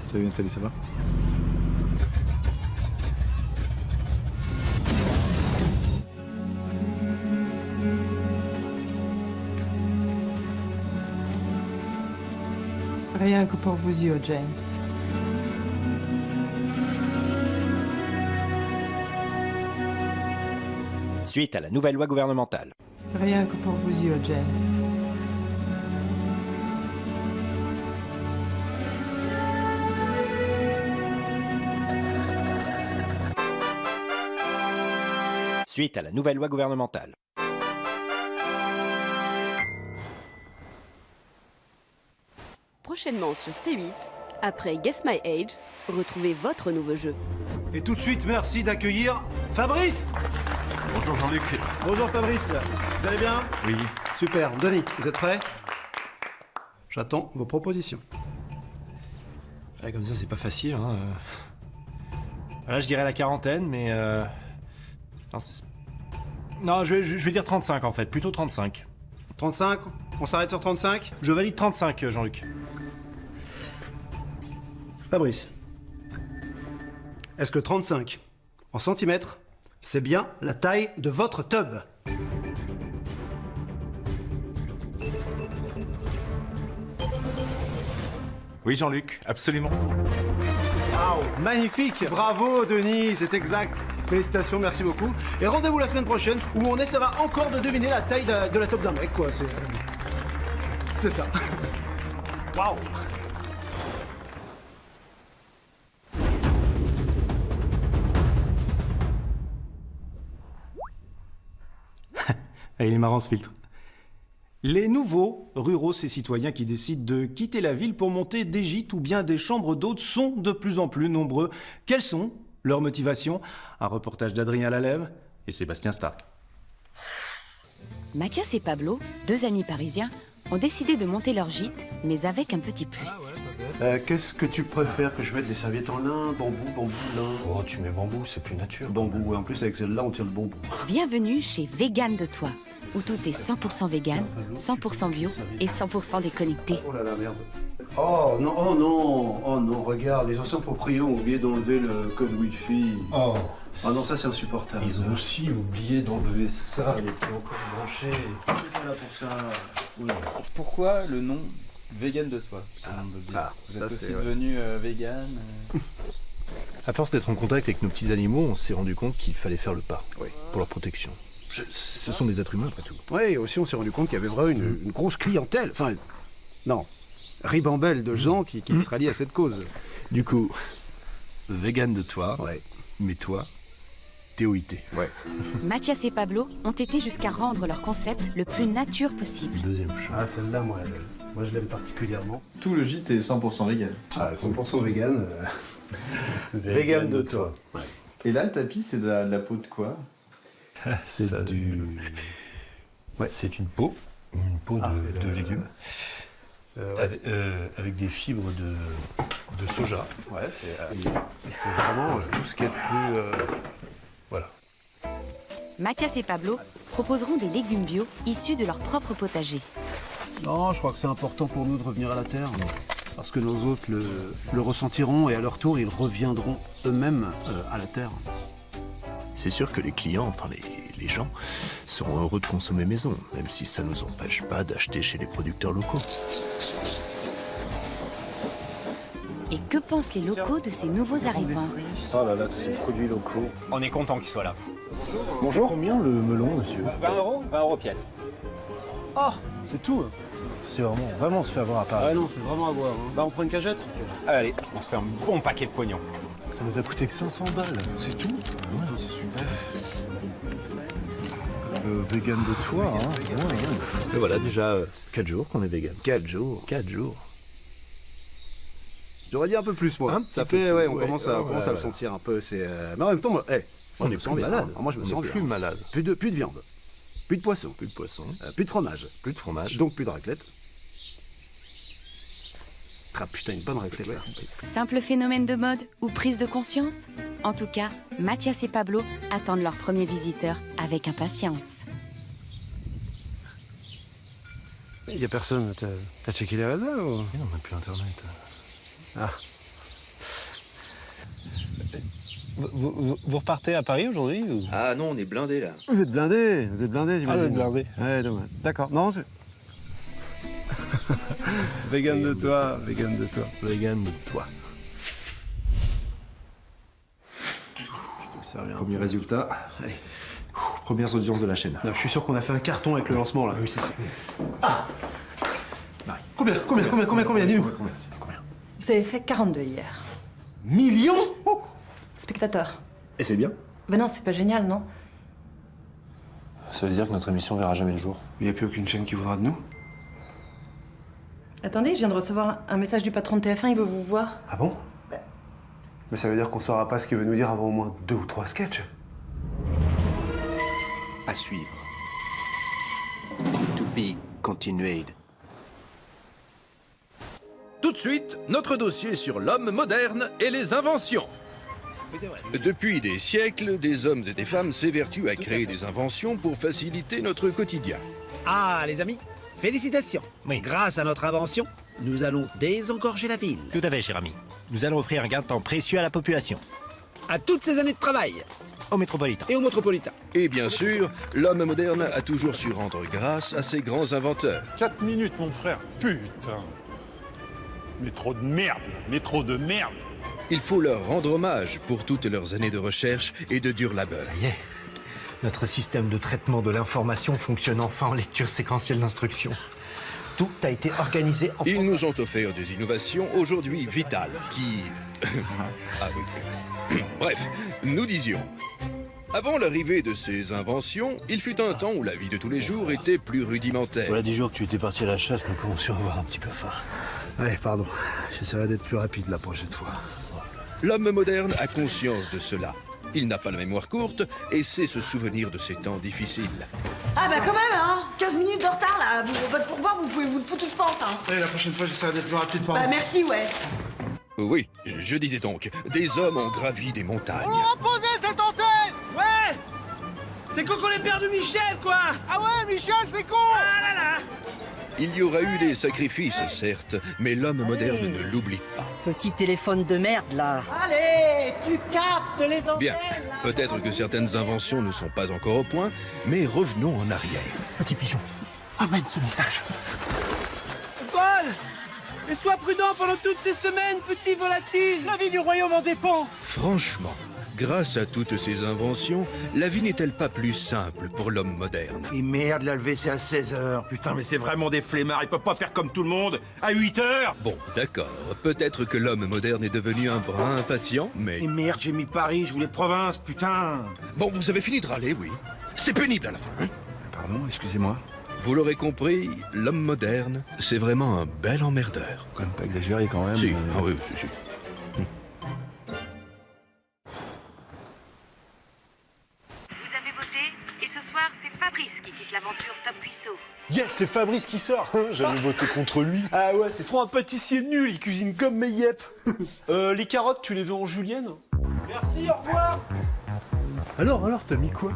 Salut Nathalie, ça va? Rien que pour vos yeux, James. Suite à la nouvelle loi gouvernementale. Rien que pour vos yeux, James. Suite à la nouvelle loi gouvernementale. Prochainement sur C8, après Guess My Age, retrouvez votre nouveau jeu. Et tout de suite, merci d'accueillir Fabrice. Bonjour Jean-Luc. Bonjour Fabrice, vous allez bien? Oui. Super, Denis, vous êtes prêts? J'attends vos propositions. Ouais, comme ça, c'est pas facile. Hein. Là, je dirais la quarantaine, mais... Non, je vais dire 35 en fait, plutôt 35. 35? On s'arrête sur 35? Je valide 35, Jean-Luc. Fabrice, est-ce que 35 en centimètres, c'est bien la taille de votre tub? Oui, Jean-Luc, absolument. Waouh, magnifique. Bravo, Denis, c'est exact. Félicitations, merci beaucoup. Et rendez-vous la semaine prochaine où on essaiera encore de deviner la taille de la top d'un mec, quoi. C'est ça. Waouh. Il est marrant ce filtre. Les nouveaux ruraux, ces citoyens qui décident de quitter la ville pour monter des gîtes ou bien des chambres d'hôtes sont de plus en plus nombreux. Quelles sont leurs motivations? Un reportage d'Adrien Lalève et Sébastien Stark. Mathias et Pablo, deux amis parisiens, ont décidé de monter leur gîte, mais avec un petit plus. Qu'est-ce que tu préfères que je mette des serviettes en lin, bambou, lin? Oh, tu mets bambou, c'est plus nature. Bambou, et en plus avec celle-là on tire le bambou. Bienvenue chez Vegan de Toi, où tout est 100% vegan, 100% bio et 100% déconnecté. Oh là là, merde. Oh non, regarde, les anciens proprios ont oublié d'enlever le code Wi-Fi. Oh non, ça c'est insupportable. Ils ont aussi oublié d'enlever ça, il était encore branché. Voilà pour ça. Oui. Pourquoi le nom Vegan de Toi? Vous êtes aussi devenu vegan À force d'être en contact avec nos petits animaux, on s'est rendu compte qu'il fallait faire le pas pour leur protection. Ce sont des êtres humains après tout. Oui, et aussi on s'est rendu compte qu'il y avait vraiment une grosse clientèle. Enfin, non, ribambelle de gens qui se rallient à cette cause. Du coup, Vegan de Toi, mais toi, TOIT. Ouais. Mathias et Pablo ont été jusqu'à rendre leur concept le plus nature possible. Deuxième chose. Ah, celle-là, moi je l'aime particulièrement. Tout le gîte est 100% vegan. Ah, 100% vegan. Vegan de Toi. Ouais. Et là, le tapis, c'est de la peau de quoi? C'est du... Ouais, c'est une peau de légumes. Avec des fibres de soja. Ouais, c'est vraiment tout ce qui est plus... Voilà. Mathias et Pablo proposeront des légumes bio issus de leur propre potager. Non, je crois que c'est important pour nous de revenir à la terre. Parce que nos hôtes le ressentiront et à leur tour, ils reviendront eux-mêmes à la terre. C'est sûr que les clients, enfin les gens, seront heureux de consommer maison, même si ça ne nous empêche pas d'acheter chez les producteurs locaux. Et que pensent les locaux de ces nouveaux arrivants? Oh là là, tous ces produits locaux. On est content qu'il soit là. Bonjour. Combien le melon, monsieur? 20 €? 20 € pièce. Oh, c'est tout. C'est vraiment on se fait avoir à Paris. Ah non, c'est vraiment à voir. Hein. Bah on prend une cagette. Allez, on se fait un bon paquet de pognon. Ça nous a coûté que 500 balles, c'est tout? Ouais, c'est super. Vegan de Toi, hein? Et voilà, déjà 4 jours qu'on est vegan. 4 jours. J'aurais dit un peu plus, moi. Ça fait, on commence à le sentir un peu. Mais en même temps, on est plus malade. Moi, je me sens plus malade. Plus de viande. Plus de poisson. Plus de poisson. Plus de fromage. Plus de fromage. Donc plus de raclette. Ah putain, une bonne raclette. Simple phénomène de mode ou prise de conscience? En tout cas, Mathias et Pablo attendent leurs premiers visiteurs avec impatience. Il y a personne. T'as checké les réseaux ou... Mais non, on n'a plus internet. Ah. Vous repartez à Paris aujourd'hui ou... Ah non, on est blindés là. Vous êtes blindés, j'imagine. Ah, vous êtes blindés. Ouais, dommage. D'accord, non, Vegan de Toi, Vegan de Toi. Vegan de Toi. Premier résultat. Allez. Premières audiences de la chaîne. Non, je suis sûr qu'on a fait un carton avec le lancement là. Oui, c'est ça. Combien dis-nous. Vous avez fait 42 hier. Millions Spectateurs. Et c'est bien? Ben non, c'est pas génial, non? Ça veut dire que notre émission verra jamais le jour. Il n'y a plus aucune chaîne qui voudra de nous. Attendez, je viens de recevoir un message du patron de TF1, il veut vous voir. Ah bon? Mais ça veut dire qu'on saura pas ce qu'il veut nous dire avant au moins 2 ou 3 sketchs. À suivre. To be continued. Tout de suite, notre dossier sur l'homme moderne et les inventions. Depuis des siècles, des hommes et des femmes s'évertuent à créer des inventions pour faciliter notre quotidien. Ah, les amis, félicitations. Oui. Grâce à notre invention, nous allons désengorger la ville. Tout à fait, cher ami. Nous allons offrir un gain de temps précieux à la population. À toutes ces années de travail. Aux métropolitains. Et aux métropolitains. Et bien sûr, l'homme moderne a toujours su rendre grâce à ses grands inventeurs. 4 minutes, mon frère. Putain. Mais trop de merde. Mais trop de merde. Il faut leur rendre hommage pour toutes leurs années de recherche et de dur labeur. Ça y est, notre système de traitement de l'information fonctionne enfin en lecture séquentielle d'instruction. Tout a été organisé en... Ils nous ont offert des innovations aujourd'hui vitales qui... ah oui. Bref, nous disions... Avant l'arrivée de ces inventions, il fut un temps où la vie de tous les jours était plus rudimentaire. Voilà 10 jours que tu étais parti à la chasse, nous commencions à avoir un petit peu faim. Allez, pardon. J'essaierai d'être plus rapide la prochaine fois. L'homme moderne a conscience de cela. Il n'a pas la mémoire courte et sait se souvenir de ces temps difficiles. Ah bah quand même, hein 15 minutes de retard, là. Votre pourboire, vous pouvez vous le foutre, je pense, hein. Allez, la prochaine fois, j'essaierai d'être plus rapide, pardon. Bah merci, ouais. Oui, je disais donc, des hommes ont gravi des montagnes. Reposez, c'est tenté. Ouais. C'est con qu'on ait perdu Michel, quoi. Ah ouais, Michel, c'est con. Ah là là. Il y aura eu des sacrifices, certes, mais l'homme moderne ne l'oublie pas. Petit téléphone de merde, là. Allez, tu captes les antennes. Bien, peut-être que certaines inventions ne sont pas encore au point, mais revenons en arrière. Petit pigeon, amène ce message. Vol. Et sois prudent pendant toutes ces semaines, petit volatile. La vie du royaume en dépend. Franchement, grâce à toutes ces inventions, la vie n'est-elle pas plus simple pour l'homme moderne? Et merde, la levée c'est à 16h. Putain, mais c'est vraiment des flemmards, ils peuvent pas faire comme tout le monde. À 8h. Bon, d'accord. Peut-être que l'homme moderne est devenu un brin impatient, mais... Et merde, j'ai mis Paris, je voulais province, putain. Bon, vous avez fini de râler, oui. C'est pénible à la fin, hein? Pardon, excusez-moi. Vous l'aurez compris, l'homme moderne, c'est vraiment un bel emmerdeur. Quand même pas exagéré quand même. Si, ah oui, si. Vous avez voté et ce soir, c'est Fabrice qui quitte l'aventure Top Cuisto. Yes, c'est Fabrice qui sort. J'avais voté contre lui. Ah ouais, c'est trop un pâtissier nul, il cuisine comme mes yep. Les carottes, tu les veux en julienne? Merci, au revoir. Alors, t'as mis quoi?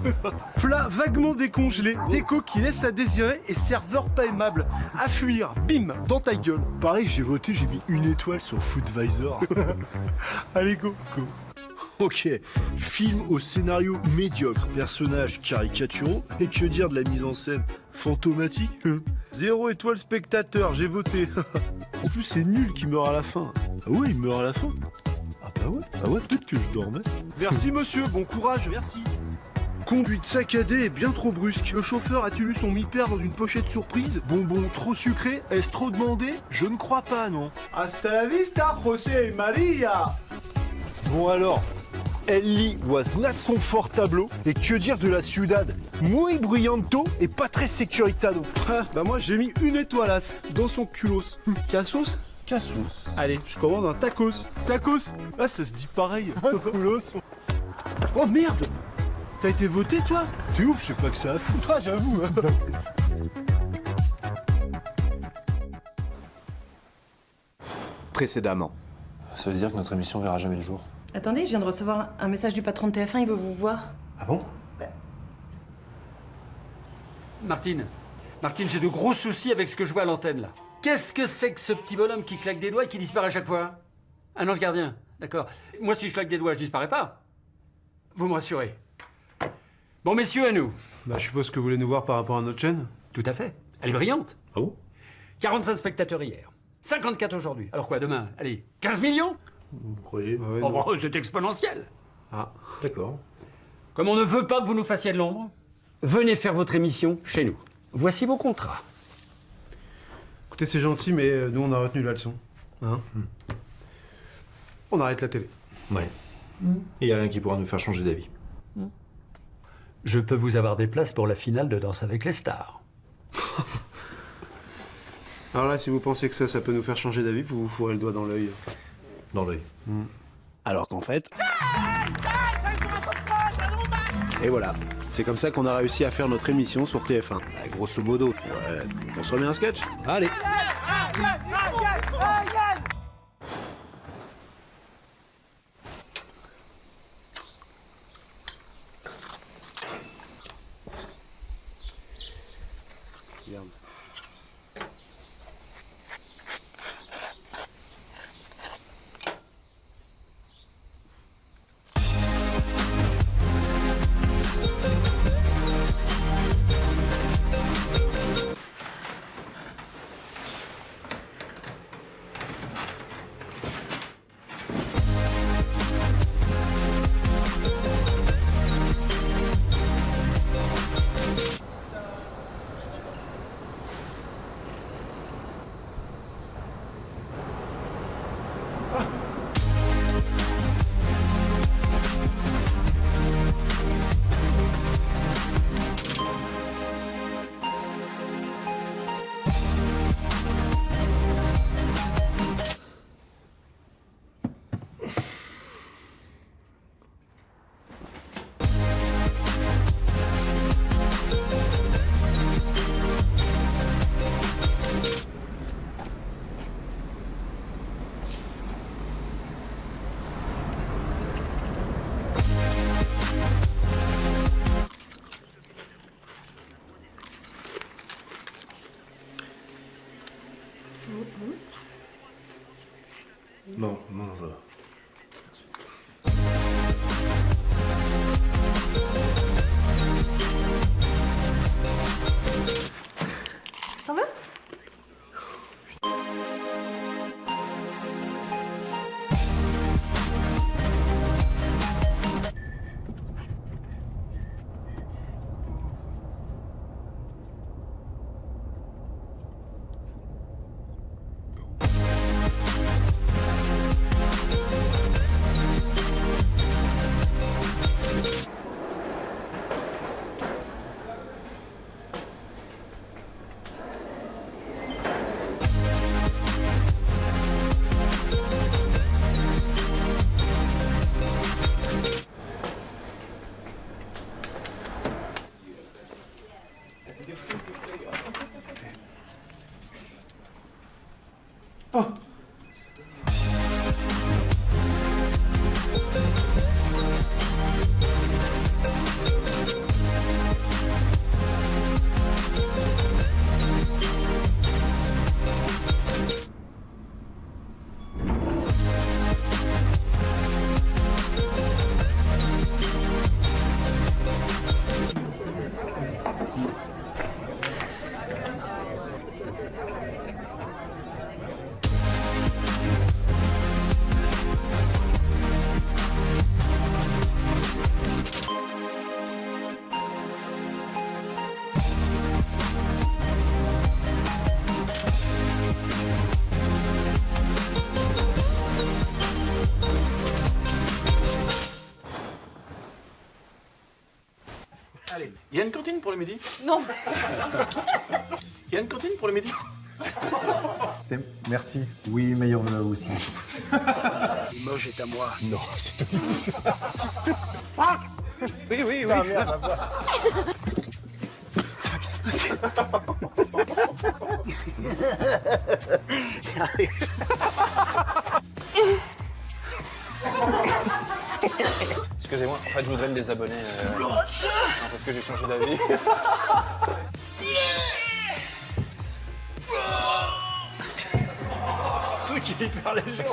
Plat vaguement décongelé, déco qui laisse à désirer et serveur pas aimable. À fuir, bim, dans ta gueule. Pareil, j'ai voté, j'ai mis 1 étoile sur Foodvisor. Allez, go. Ok, film au scénario médiocre, personnages caricaturaux, et que dire de la mise en scène fantomatique? 0 étoile spectateur, j'ai voté. En plus, c'est nul qui meurt à la fin. Ah ouais, il meurt à la fin? Ah ouais, peut-être que je dormais. Merci monsieur, bon courage. Merci. Conduite saccadée et bien trop brusque. Le chauffeur a-t-il eu son mi-père dans une pochette surprise? Bonbon trop sucré? Est-ce trop demandé? Je ne crois pas, non. Hasta la vista, José Maria. Bon alors, Ellie was not confortable. Et que dire de la ciudad? Muy bruyante et pas très sécuritado. Ah, bah moi j'ai mis 1 étoile dans son culos. Cassos? Cassos. Allez, je commande un tacos. Tacos? Ah, ça se dit pareil. Culos. Oh merde! T'as été voté, toi? T'es ouf, je sais pas que ça a foutu. Toi, j'avoue. Précédemment. Ça veut dire que notre émission verra jamais le jour. Attendez, je viens de recevoir un message du patron de TF1, il veut vous voir. Ah bon? Martine, j'ai de gros soucis avec ce que je vois à l'antenne, là. Qu'est-ce que c'est que ce petit bonhomme qui claque des doigts et qui disparaît à chaque fois? Un ange gardien, d'accord. Moi, si je claque des doigts, je disparais pas. Vous me rassurez. Bon, messieurs, à nous. Bah, je suppose que vous voulez nous voir par rapport à notre chaîne? Tout à fait. Elle est brillante. Ah bon? 45 spectateurs hier. 54 aujourd'hui. Alors quoi, demain? Allez, 15 millions? Vous croyez? Ouais, Oh, bon, c'est exponentiel. Ah, d'accord. Comme on ne veut pas que vous nous fassiez de l'ombre, venez faire votre émission chez nous. Voici vos contrats. Écoutez, c'est gentil, mais nous, on a retenu la leçon. Hein? On arrête la télé. Ouais. Il n'y a rien qui pourra nous faire changer d'avis. Je peux vous avoir des places pour la finale de Danse avec les stars. Alors là, si vous pensez que ça peut nous faire changer d'avis, vous vous fourrez le doigt dans l'œil. Dans l'œil. Alors qu'en fait... Et voilà. C'est comme ça qu'on a réussi à faire notre émission sur TF1. Ah, grosso modo. Ouais. On se remet un sketch? Allez. Regarde. Allez, il y a une cantine pour le midi? Non. Il y a une cantine pour le midi? Merci. Oui, meilleur vœu aussi. Limoges est à moi. Non, c'est tout. Oui, oui, oui. Ah, merde, Ça va bien se passer. Excusez-moi, en fait, je voudrais me désabonner. Non, parce que j'ai changé d'avis. Truc hyper léger.